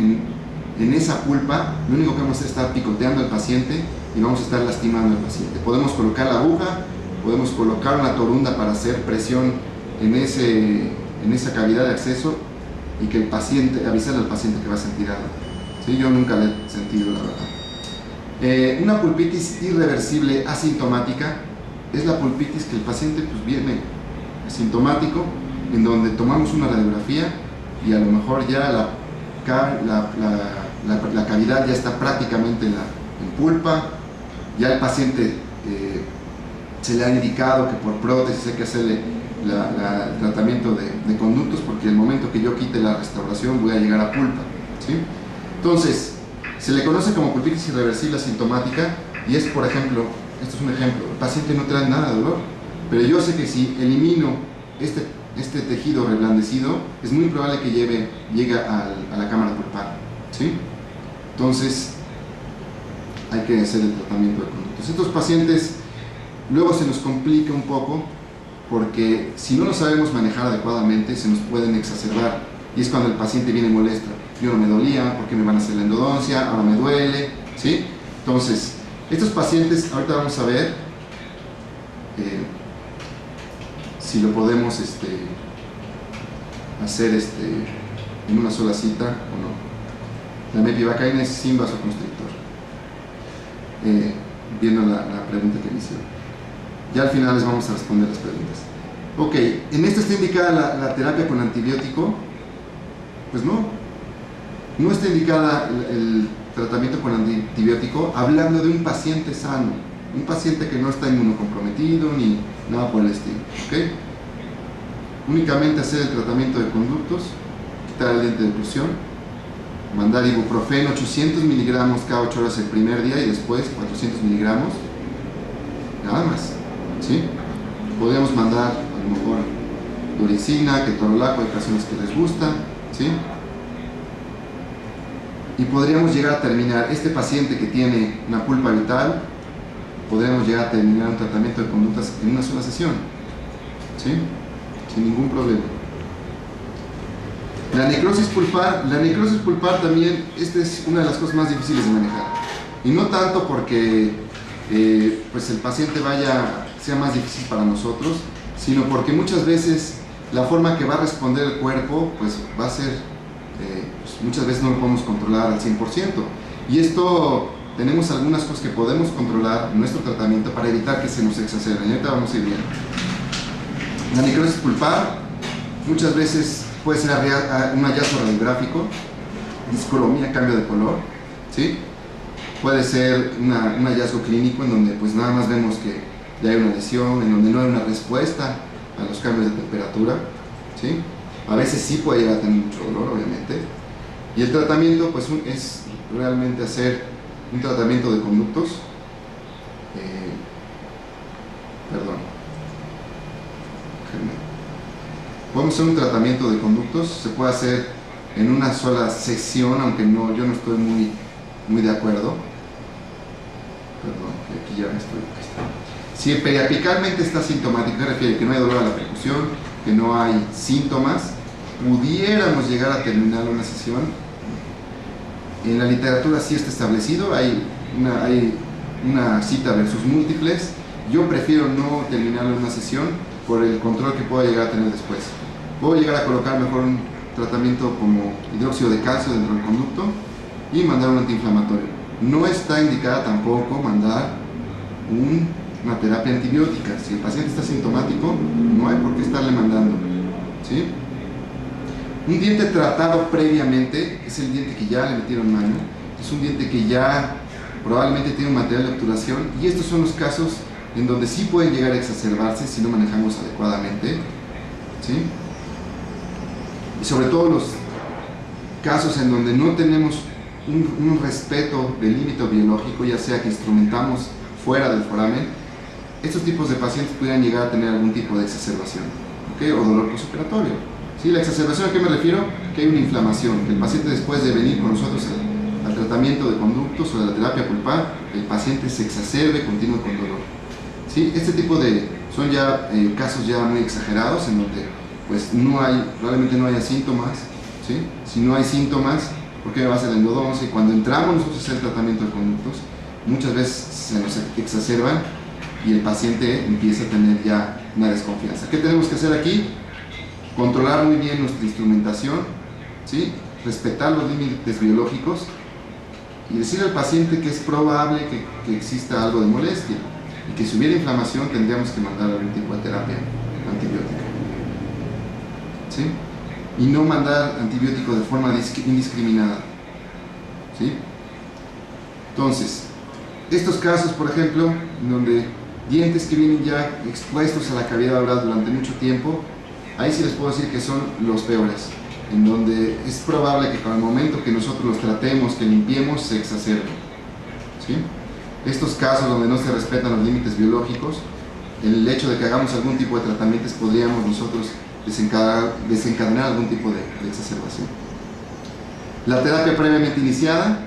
en esa pulpa, lo único que vamos a hacer es estar picoteando al paciente y vamos a estar lastimando al paciente. Podemos colocar la aguja, podemos colocar una torunda para hacer presión en esa cavidad de acceso y que el paciente, avisarle al paciente que va a sentir algo, ¿sí? Yo nunca le he sentido, la verdad. Una pulpitis irreversible asintomática es la pulpitis que el paciente pues, viene asintomático, en donde tomamos una radiografía y a lo mejor ya la cavidad ya está prácticamente en pulpa, ya el paciente se le ha indicado que por prótesis hay que hacerle el tratamiento de conductos, porque el momento que yo quite la restauración voy a llegar a pulpa, ¿sí? Entonces, se le conoce como pulpitis irreversible asintomática y es, por ejemplo, esto es un ejemplo, el paciente no trae nada de dolor, pero yo sé que si elimino este tejido reblandecido, es muy probable que llegue a la cámara pulpar, ¿sí? Entonces, hay que hacer el tratamiento de conductos. Estos pacientes luego se nos complica un poco porque si no lo sabemos manejar adecuadamente se nos pueden exacerbar y es cuando el paciente viene molesto. Yo no me dolía, ¿por qué me van a hacer la endodoncia? Ahora me duele, ¿sí? Entonces, estos pacientes, ahorita vamos a ver si lo podemos hacer en una sola cita o no. La mepivacaína es sin vasoconstrictor. Viendo la pregunta que me hicieron. Ya al final les vamos a responder las preguntas. Ok, en esta está indicada la terapia con antibiótico. Pues no. No está indicada el tratamiento con antibiótico hablando de un paciente sano, un paciente que no está inmunocomprometido ni nada por el estilo. ¿Ok? Únicamente hacer el tratamiento de conductos, quitar el diente de oclusión, mandar ibuprofeno 800 miligramos cada 8 horas el primer día y después 400 miligramos, nada más. ¿Sí? Podríamos mandar a lo mejor duricina, ketorolaco, hay personas que les gusta, ¿sí? Y podríamos llegar a terminar, este paciente que tiene una pulpa vital, podríamos llegar a terminar un tratamiento de conductas en una sola sesión, ¿sí? Sin ningún problema. La necrosis pulpar también, esta es una de las cosas más difíciles de manejar. Y no tanto porque pues el paciente sea más difícil para nosotros, sino porque muchas veces la forma que va a responder el cuerpo pues va a ser, pues muchas veces no lo podemos controlar al 100%. Y esto, tenemos algunas cosas que podemos controlar en nuestro tratamiento para evitar que se nos exacerben. Y ahorita vamos a ir viendo. La necrosis pulpar muchas veces puede ser un hallazgo radiográfico, discolomía, cambio de color, ¿sí? Puede ser un hallazgo clínico en donde pues nada más vemos que ya hay una lesión, en donde no hay una respuesta a los cambios de temperatura, ¿sí? A veces sí puede llegar a tener mucho dolor, obviamente. Y el tratamiento pues es realmente hacer un tratamiento de conductos, podemos hacer un tratamiento de conductos, se puede hacer en una sola sesión, aunque no, yo no estoy muy de acuerdo. Perdón, aquí ya me estoy. Si periapicalmente está sintomático, se refiere que no hay dolor a la percusión, que no hay síntomas, pudiéramos llegar a terminar una sesión. En la literatura sí está establecido, hay una cita versus múltiples. Yo prefiero no terminar una sesión por el control que pueda llegar a tener después. Puedo llegar a colocar mejor un tratamiento como hidróxido de calcio dentro del conducto y mandar un antiinflamatorio. No está indicada tampoco mandar una terapia antibiótica. Si el paciente está sintomático, no hay por qué estarle mandando, ¿sí? Un diente tratado previamente es el diente que ya le metieron mano, es un diente que ya probablemente tiene un material de obturación, y estos son los casos en donde sí pueden llegar a exacerbarse si no manejamos adecuadamente, ¿sí? Y sobre todo los casos en donde no tenemos un respeto del límite biológico, ya sea que instrumentamos fuera del foramen, estos tipos de pacientes pudieran llegar a tener algún tipo de exacerbación, ¿okay? O dolor postoperatorio. ¿Sí? La exacerbación, ¿a qué me refiero? Que hay una inflamación, que el paciente después de venir con nosotros al tratamiento de conductos o de la terapia pulpar, el paciente se exacerbe, continúe con dolor. ¿Sí? Este tipo son ya casos ya muy exagerados en donde pues probablemente no haya síntomas, ¿sí? Si no hay síntomas, ¿por qué me va a hacer la endodoncia? Y cuando entramos nosotros a hacer el tratamiento de conductos, muchas veces se nos exacerban y el paciente empieza a tener ya una desconfianza. ¿Qué tenemos que hacer aquí? Controlar muy bien nuestra instrumentación, ¿sí? Respetar los límites biológicos y decirle al paciente que es probable que exista algo de molestia y que si hubiera inflamación tendríamos que mandar algún tipo de terapia antibiótica, ¿sí? Y no mandar antibiótico de forma indiscriminada, ¿sí? Entonces, estos casos, por ejemplo, en donde dientes que vienen ya expuestos a la cavidad oral durante mucho tiempo, ahí sí les puedo decir que son los peores, en donde es probable que con el momento que nosotros los tratemos, que limpiemos, se exacerben, ¿sí? Estos casos donde no se respetan los límites biológicos, el hecho de que hagamos algún tipo de tratamientos podríamos nosotros desencadenar algún tipo de exacerbación. La terapia previamente iniciada,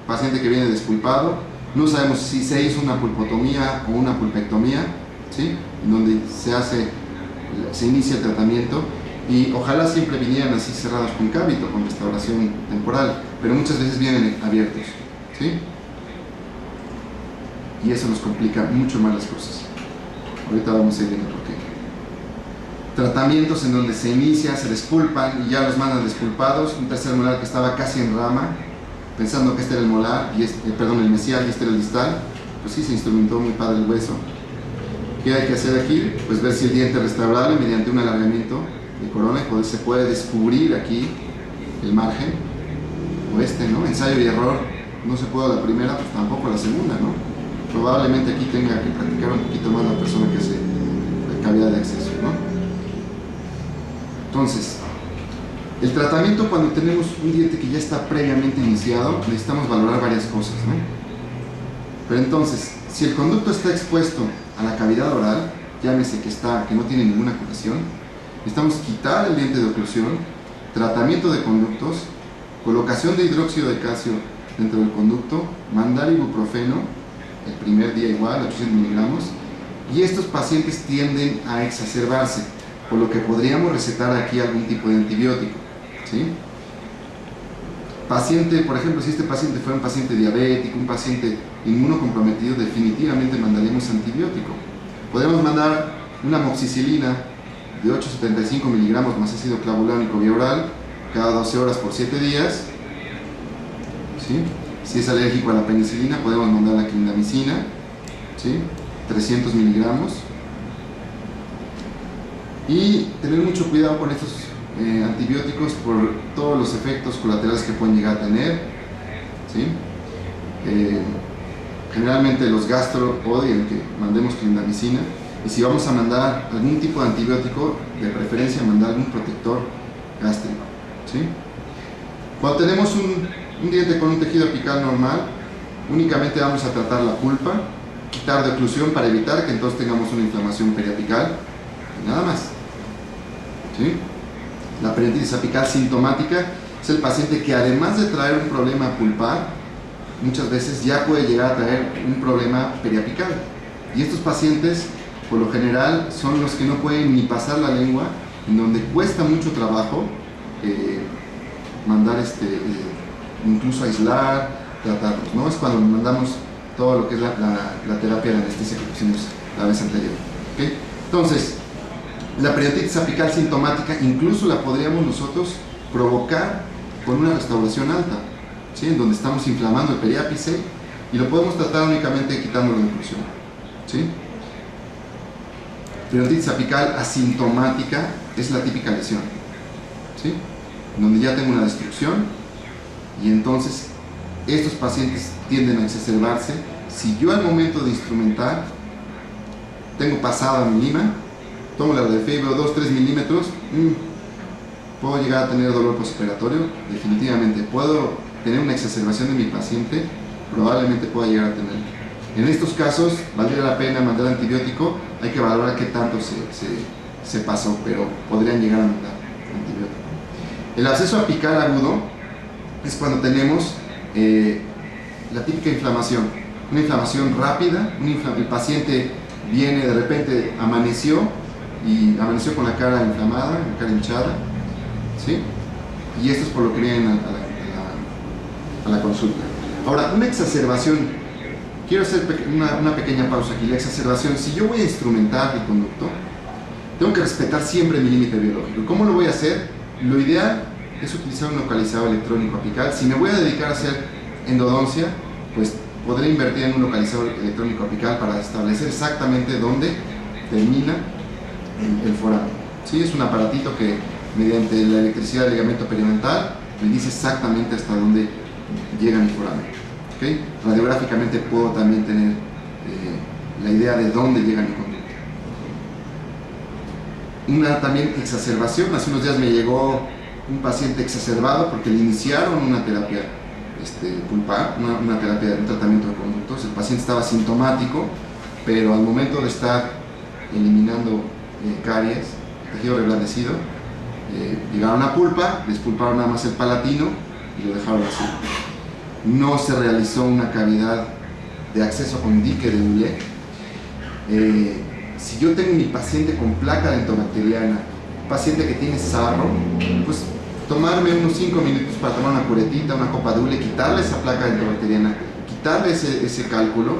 paciente que viene despulpado, no sabemos si se hizo una pulpotomía o una pulpectomía, ¿sí? En donde se inicia el tratamiento, y ojalá siempre vinieran así cerrados con cávito, con restauración temporal, pero muchas veces vienen abiertos, ¿sí? Y eso nos complica mucho más las cosas. Ahorita vamos a ir viendo por qué. Tratamientos en donde se inicia, se despulpan y ya los mandan despulpados. Un tercer molar que estaba casi en rama, pensando que este era el molar, el mesial y este era el distal. Pues sí, se instrumentó muy padre el hueso. ¿Qué hay que hacer aquí? Pues ver si el diente es restaurable mediante un alargamiento de corona, y se puede descubrir aquí el margen, o ¿no? Ensayo y error. No se pudo la primera, pues tampoco la segunda, ¿no? Probablemente aquí tenga que practicar un poquito más la persona que hace la cavidad de acceso, ¿no? Entonces, el tratamiento, cuando tenemos un diente que ya está previamente iniciado, necesitamos valorar varias cosas, ¿no? Pero entonces, si el conducto está expuesto a la cavidad oral, llámese que no tiene ninguna curación, necesitamos quitar el diente de oclusión, tratamiento de conductos, colocación de hidróxido de calcio dentro del conducto, mandar ibuprofeno, el primer día igual, 800 miligramos, y estos pacientes tienden a exacerbarse, por lo que podríamos recetar aquí algún tipo de antibiótico, ¿sí? Paciente, por ejemplo, si este paciente fuera un paciente diabético, un paciente inmunocomprometido, definitivamente mandaríamos antibiótico. Podemos mandar una amoxicilina de 875 miligramos más ácido clavulánico vía oral cada 12 horas por 7 días, ¿sí? Si es alérgico a la penicilina, podemos mandar la clindamicina, ¿sí? 300 miligramos. Y tener mucho cuidado con estos antibióticos por todos los efectos colaterales que pueden llegar a tener, ¿sí? Generalmente los gastro odian que mandemos clindamicina, y si vamos a mandar algún tipo de antibiótico, de preferencia mandar algún protector gástrico, ¿sí? Cuando tenemos un diente con un tejido apical normal, únicamente vamos a tratar la pulpa, quitar de oclusión para evitar que entonces tengamos una inflamación periapical, y nada más, ¿sí? La periodontitis apical sintomática es el paciente que, además de traer un problema pulpar, muchas veces ya puede llegar a traer un problema periapical, y estos pacientes por lo general son los que no pueden ni pasar la lengua, en donde cuesta mucho trabajo mandar incluso aislar, tratarlos, ¿no? Es cuando mandamos todo lo que es la terapia de anestesia que pusimos la vez anterior, ¿okay? Entonces, la periodontitis apical sintomática incluso la podríamos nosotros provocar con una restauración alta, ¿sí? En donde estamos inflamando el periápice, y lo podemos tratar únicamente quitando la oclusión, ¿sí? Periodontitis apical asintomática es la típica lesión, ¿sí? Donde ya tengo una destrucción, y entonces estos pacientes tienden a exacerbarse. Si yo al momento de instrumentar tengo pasada mi lima, tomo la radiografía y veo 2-3 milímetros, puedo llegar a tener dolor postoperatorio, definitivamente. Puedo tener una exacerbación de mi paciente, probablemente pueda llegar a tener. En estos casos, valdría la pena mandar antibiótico. Hay que valorar qué tanto se pasó, pero podrían llegar a mandar antibiótico. El absceso apical agudo es cuando tenemos la típica inflamación, una inflamación rápida. El paciente viene, de repente amaneció con la cara inflamada, la cara hinchada, ¿sí? Y esto es por lo que vienen a la consulta. Ahora, una exacerbación. Quiero hacer una pequeña pausa aquí. La exacerbación, si yo voy a instrumentar el conducto, tengo que respetar siempre mi límite biológico. ¿Cómo lo voy a hacer? Lo ideal es utilizar un localizador electrónico apical. Si me voy a dedicar a hacer endodoncia, pues podré invertir en un localizador electrónico apical para establecer exactamente dónde termina el foramen, ¿sí? Es un aparatito que, mediante la electricidad del ligamento periodontal, me dice exactamente hasta dónde llega mi foramen, ¿okay? Radiográficamente puedo también tener la idea de dónde llega mi conducto. Una también exacerbación. Hace unos días me llegó un paciente exacerbado porque le iniciaron una terapia pulpar, una terapia, un tratamiento de conductos. El paciente estaba sintomático, pero al momento de estar eliminando caries, tejido reblandecido, llegaron a pulpa, despulparon nada más el palatino y lo dejaron así. no se realizó una cavidad de acceso con dique de hule. Si yo tengo mi paciente con placa dentobacteriana, paciente que tiene sarro, pues tomarme unos 5 minutos para tomar una curetita, una copa de hule, quitarle esa placa dentobacteriana, quitarle ese cálculo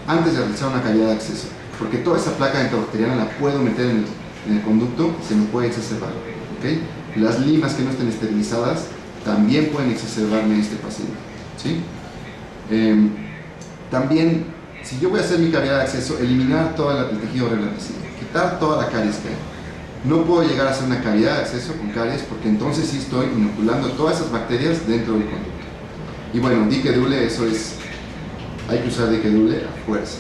antes de realizar una cavidad de acceso, porque toda esa placa dentobacteriana la puedo meter en el conducto, se me puede exacerbar, ¿okay? Las limas que no estén esterilizadas también pueden exacerbarme este paciente, ¿sí? También, si yo voy a hacer mi cavidad de acceso, eliminar todo el tejido reblandecido, quitar toda la caries que hay. No puedo llegar a hacer una cavidad de acceso con caries porque entonces sí estoy inoculando todas esas bacterias dentro del conducto. Y bueno, dique de hule, eso es, hay que usar dique de hule a fuerza,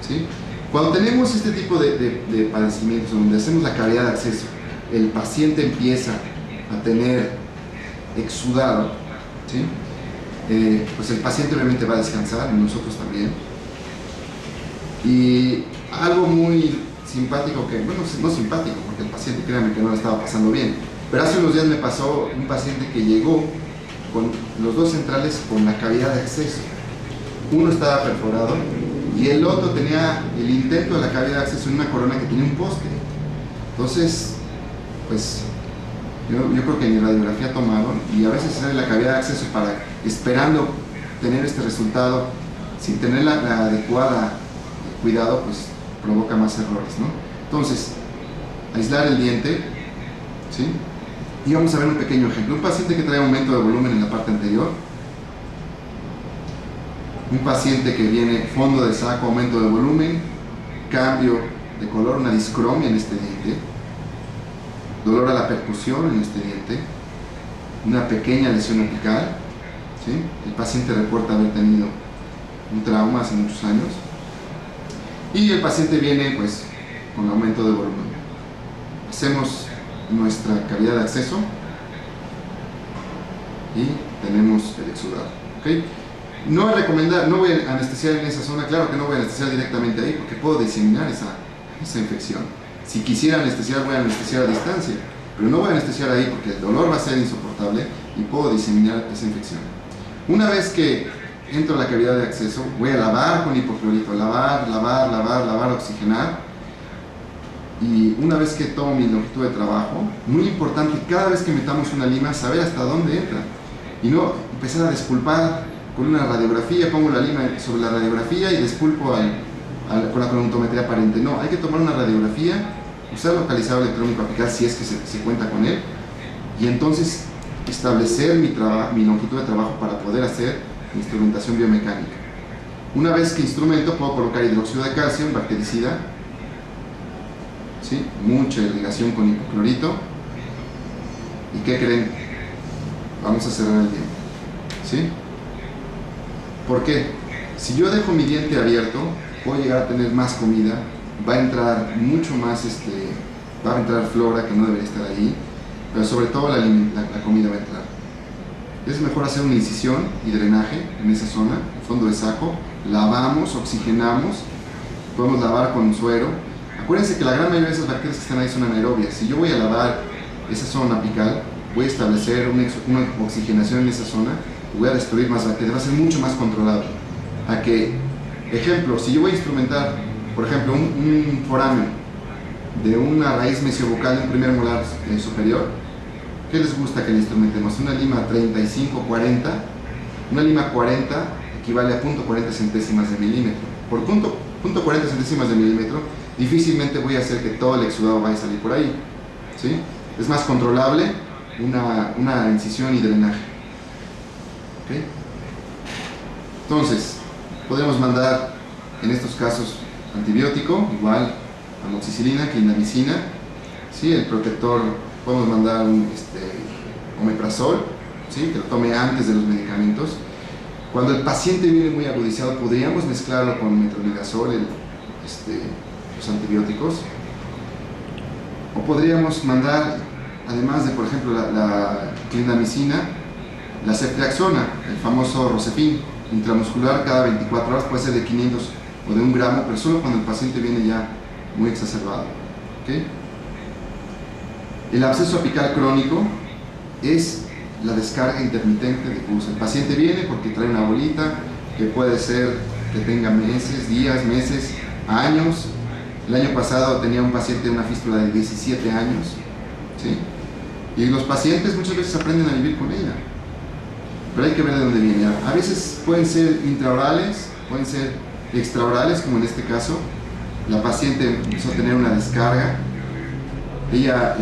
¿sí? Cuando tenemos este tipo de padecimientos donde hacemos la cavidad de acceso, el paciente empieza a tener exudado, ¿sí? Pues el paciente obviamente va a descansar, y nosotros también. Y algo muy simpático, que bueno, no simpático, porque el paciente, créanme que no lo estaba pasando bien, pero hace unos días me pasó un paciente que llegó con los dos centrales con la cavidad de acceso. Uno estaba perforado y el otro tenía el intento de la cavidad de acceso en una corona que tenía un poste. Entonces, pues yo creo que ni radiografía tomaron, y a veces hacer la cavidad de acceso esperando tener este resultado sin tener la adecuada cuidado, pues provoca más errores, ¿no? Entonces, aislar el diente, ¿sí? Y vamos a ver un pequeño ejemplo. Un paciente que trae aumento de volumen en la parte anterior, un paciente que viene fondo de saco, aumento de volumen, cambio de color, una discromia en este diente, dolor a la percusión en este diente, una pequeña lesión apical, ¿sí? El paciente reporta haber tenido un trauma hace muchos años, y el paciente viene pues con aumento de volumen. Hacemos nuestra cavidad de acceso y tenemos el exudado, ¿okay? No voy a anestesiar en esa zona, claro que no voy a anestesiar directamente ahí porque puedo diseminar esa infección. Si quisiera anestesiar, voy a anestesiar a distancia, pero no voy a anestesiar ahí porque el dolor va a ser insoportable y puedo diseminar esa infección. Una vez que entro a la cavidad de acceso, voy a lavar con hipoclorito, lavar, oxigenar, y una vez que tomo mi longitud de trabajo, muy importante, cada vez que metamos una lima, saber hasta dónde entra y no empezar a despulpar con una radiografía, pongo la lima sobre la radiografía y despulpo con la crontometría aparente. No, hay que tomar una radiografía, usar localizador electrónico apical si es que se cuenta con él, y entonces establecer mi longitud de trabajo para poder hacer instrumentación biomecánica. Una vez que instrumento, puedo colocar hidróxido de calcio, un bactericida, ¿sí? Mucha irrigación con hipoclorito, y ¿qué creen? Vamos a cerrar el diente, ¿sí? ¿Por qué? Si yo dejo mi diente abierto, puedo llegar a tener más comida, va a entrar mucho más, va a entrar flora que no debería estar ahí, pero sobre todo la comida va a entrar. Es mejor hacer una incisión y drenaje en esa zona, en fondo de saco, lavamos, oxigenamos, podemos lavar con suero. Acuérdense que la gran mayoría de esas bacterias que están ahí son anaerobias. Si yo voy a lavar esa zona apical, voy a establecer una oxigenación en esa zona, voy a destruir más bacterias, va a ser mucho más controlado. A que, ejemplo, si yo voy a instrumentar, por ejemplo, un foramen de una raíz mesiobucal de un primer molar superior, ¿qué les gusta que le instrumentemos? Una lima 35-40, una lima 40 equivale a 0.40 centésimas de milímetro. Por 0.40 centésimas de milímetro, difícilmente voy a hacer que todo el exudado vaya a salir por ahí, ¿sí? Es más controlable una incisión y drenaje, ¿okay? Entonces, podemos mandar en estos casos antibiótico, igual amoxicilina, clindamicina, ¿sí? El protector, podemos mandar un omeprazol, ¿sí? Que lo tome antes de los medicamentos. Cuando el paciente viene muy agudizado, podríamos mezclarlo con metronidazol, los antibióticos, o podríamos mandar, además de, por ejemplo, la clindamicina, la ceftriaxona, el famoso Rozepin, intramuscular cada 24 horas, puede ser de 500 o de 1 gramo, pero solo cuando el paciente viene ya muy exacerbado, ¿okay? El absceso apical crónico es la descarga intermitente de pus. El paciente viene porque trae una bolita que puede ser que tenga meses, días, meses, años. El año pasado tenía un paciente una fístula de 17 años, ¿sí? Y los pacientes muchas veces aprenden a vivir con ella, pero hay que ver de dónde viene. A veces pueden ser intraorales, pueden ser extraorales, como en este caso. La paciente empezó a tener una descarga. Ella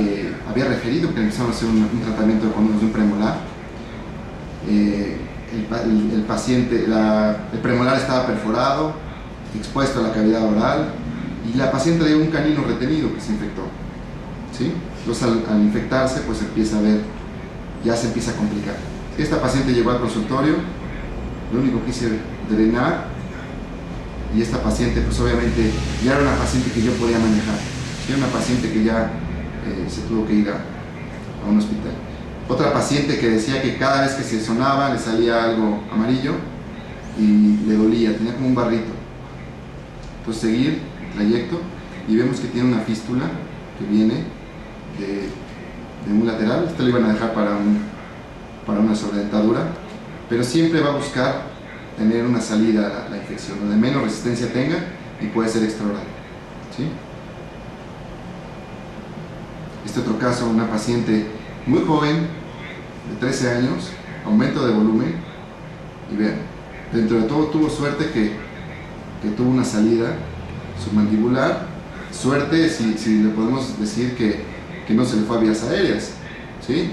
había referido que empezaron a hacer un tratamiento de conductos de un premolar. El paciente, el premolar estaba perforado, expuesto a la cavidad oral, y la paciente le dio un canino retenido que se infectó, ¿sí? Entonces al infectarse pues empieza a ver, ya se empieza a complicar. Esta paciente llegó al consultorio, lo único que hice drenar, y esta paciente pues obviamente ya era una paciente que yo podía manejar, era una paciente que ya se tuvo que ir a un hospital. Otra paciente que decía que cada vez que se sonaba le salía algo amarillo y le dolía, tenía como un barrito. Entonces seguir el trayecto y vemos que tiene una fístula que viene de un lateral. Esto lo iban a dejar para una sobredentadura, pero siempre va a buscar tener una salida a la infección, donde menos resistencia tenga, y puede ser extraoral, ¿sí? Este otro caso, una paciente muy joven, de 13 años, aumento de volumen, y vean, dentro de todo tuvo suerte que tuvo una salida submandibular, suerte si le podemos decir que no se le fue a vías aéreas, ¿sí?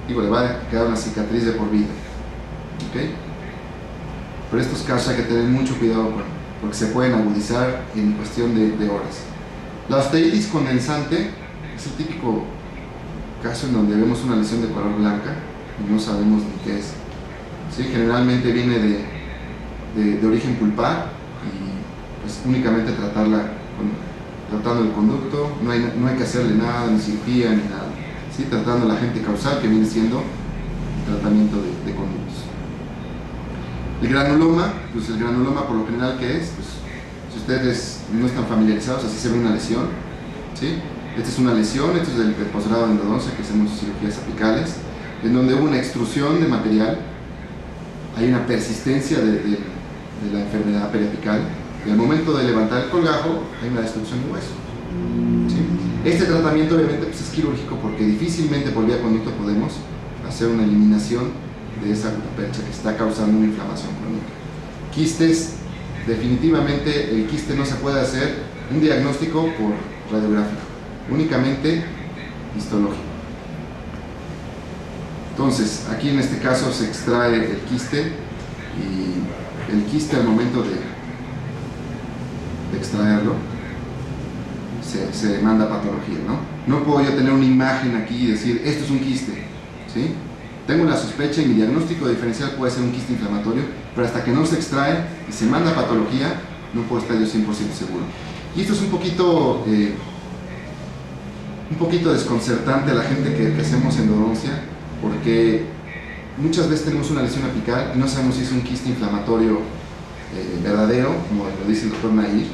Digo, le va a quedar una cicatriz de por vida, ¿ok? Pero estos casos hay que tener mucho cuidado porque se pueden agudizar en cuestión de horas. La osteitis condensante es el típico caso en donde vemos una lesión de color blanca y no sabemos ni qué es, ¿sí? Generalmente viene de origen pulpar, y pues únicamente tratando el conducto, no hay que hacerle nada, ni cirugía, ni nada, ¿sí? Tratando el agente causal, que viene siendo el tratamiento de conductos. El granuloma, pues el granuloma por lo general, ¿qué es? Pues si ustedes no están familiarizados, así se ve una lesión, ¿sí? Esta es una lesión, esto es del posgrado de endodoncia, que hacemos cirugías apicales, en donde hubo una extrusión de material, hay una persistencia de la enfermedad periapical, y al momento de levantar el colgajo hay una destrucción de hueso, ¿sí? Este tratamiento obviamente pues, es quirúrgico, porque difícilmente por vía conducto podemos hacer una eliminación de esa percha que está causando una inflamación crónica. Quistes, definitivamente el quiste no se puede hacer un diagnóstico por radiográfico, únicamente histológico. Entonces, aquí en este caso se extrae el quiste, y el quiste al momento de extraerlo se manda a patología, ¿no? No puedo yo tener una imagen aquí y decir, esto es un quiste, ¿sí? Tengo la sospecha y mi diagnóstico diferencial puede ser un quiste inflamatorio, pero hasta que no se extrae y se manda a patología, no puedo estar yo 100% seguro. Y esto es un poquito desconcertante a la gente que hacemos endodoncia, porque muchas veces tenemos una lesión apical y no sabemos si es un quiste inflamatorio verdadero, como lo dice el doctor Nair,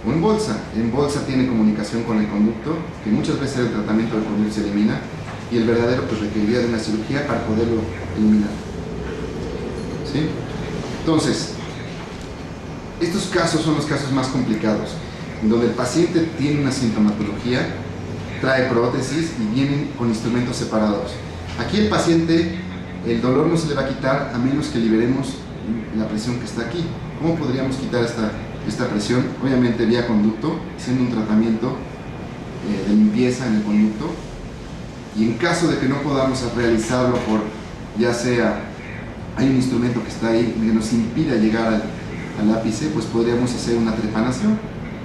o en bolsa. En bolsa tiene comunicación con el conducto, que muchas veces el tratamiento del conducto se elimina, y el verdadero pues requeriría de una cirugía para poderlo eliminar, ¿sí? Entonces, estos casos son los casos más complicados, en donde el paciente tiene una sintomatología, trae prótesis y vienen con instrumentos separados. Aquí el paciente, el dolor no se le va a quitar a menos que liberemos la presión que está aquí. ¿Cómo podríamos quitar esta presión? Obviamente vía conducto, haciendo un tratamiento de limpieza en el conducto, y en caso de que no podamos realizarlo por, ya sea, hay un instrumento que está ahí que nos impida llegar al ápice, pues podríamos hacer una trepanación,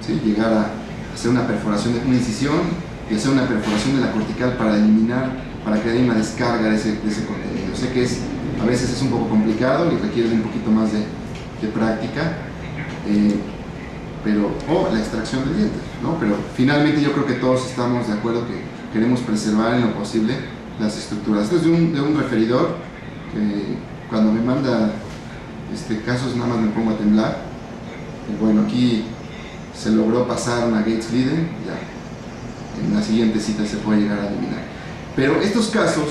¿sí? Llegar a hacer una perforación de una incisión y hacer una perforación de la cortical para eliminar, para que haya una descarga de ese contenido. Sé que a veces es un poco complicado y requiere un poquito más de práctica, o la extracción del diente, ¿no? Pero finalmente yo creo que todos estamos de acuerdo que queremos preservar en lo posible las estructuras. Esto es de un referidor que cuando me manda casos nada más me pongo a temblar, y bueno, aquí se logró pasar una Gates Leiden, ya en la siguiente cita se puede llegar a eliminar. Pero estos casos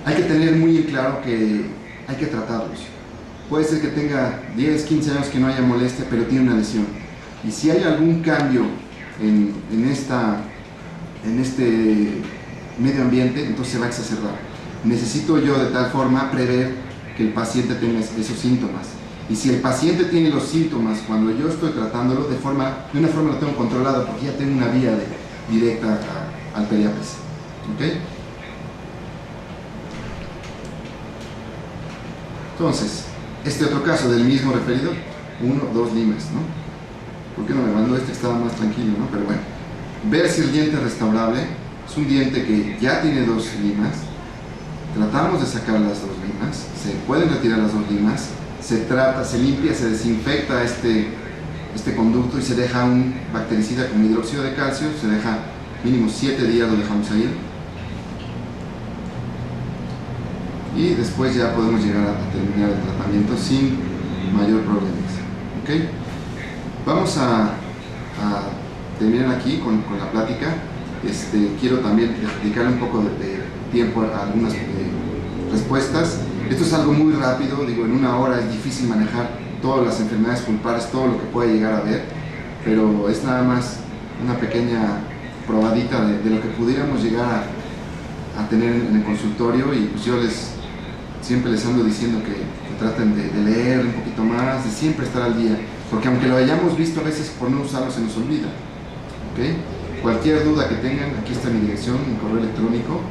hay que tener muy en claro que hay que tratarlos. Puede ser que tenga 10, 15 años que no haya molestia, pero tiene una lesión. Y si hay algún cambio en este medio ambiente, entonces se va a exacerbar. Necesito yo de tal forma prever que el paciente tenga esos síntomas. Y si el paciente tiene los síntomas cuando yo estoy tratándolo, de una forma lo tengo controlado, porque ya tengo una vía directa al periapis. ¿Okay? Entonces, este otro caso del mismo referido, 1 o 2 limas, ¿no? ¿Por qué no me mandó este que estaba más tranquilo, ¿no? Pero bueno, ver si el diente es restaurable. Es un diente que ya tiene 2 limas. Tratamos de sacar las 2 limas, se pueden retirar las 2 limas, se limpia, se desinfecta este conducto y se deja un bactericida con hidróxido de calcio, se deja mínimo 7 días, lo dejamos ahí. Y después ya podemos llegar a terminar el tratamiento sin mayor problemas. ¿Okay? Vamos a terminar aquí con la plática. Quiero también dedicarle un poco de tiempo a algunas respuestas. Esto es algo muy rápido, digo, en 1 hora es difícil manejar todas las enfermedades pulpares, todo lo que puede llegar a ver, pero es nada más una pequeña probadita de lo que pudiéramos llegar a tener en el consultorio. Y pues yo siempre les ando diciendo que traten de leer un poquito más, de siempre estar al día, porque aunque lo hayamos visto, a veces por no usarlo se nos olvida. ¿Okay? Cualquier duda que tengan, aquí está mi dirección, mi correo electrónico,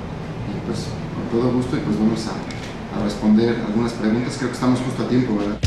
y pues con todo gusto, y pues vamos a responder algunas preguntas. Creo que estamos justo a tiempo, ¿verdad?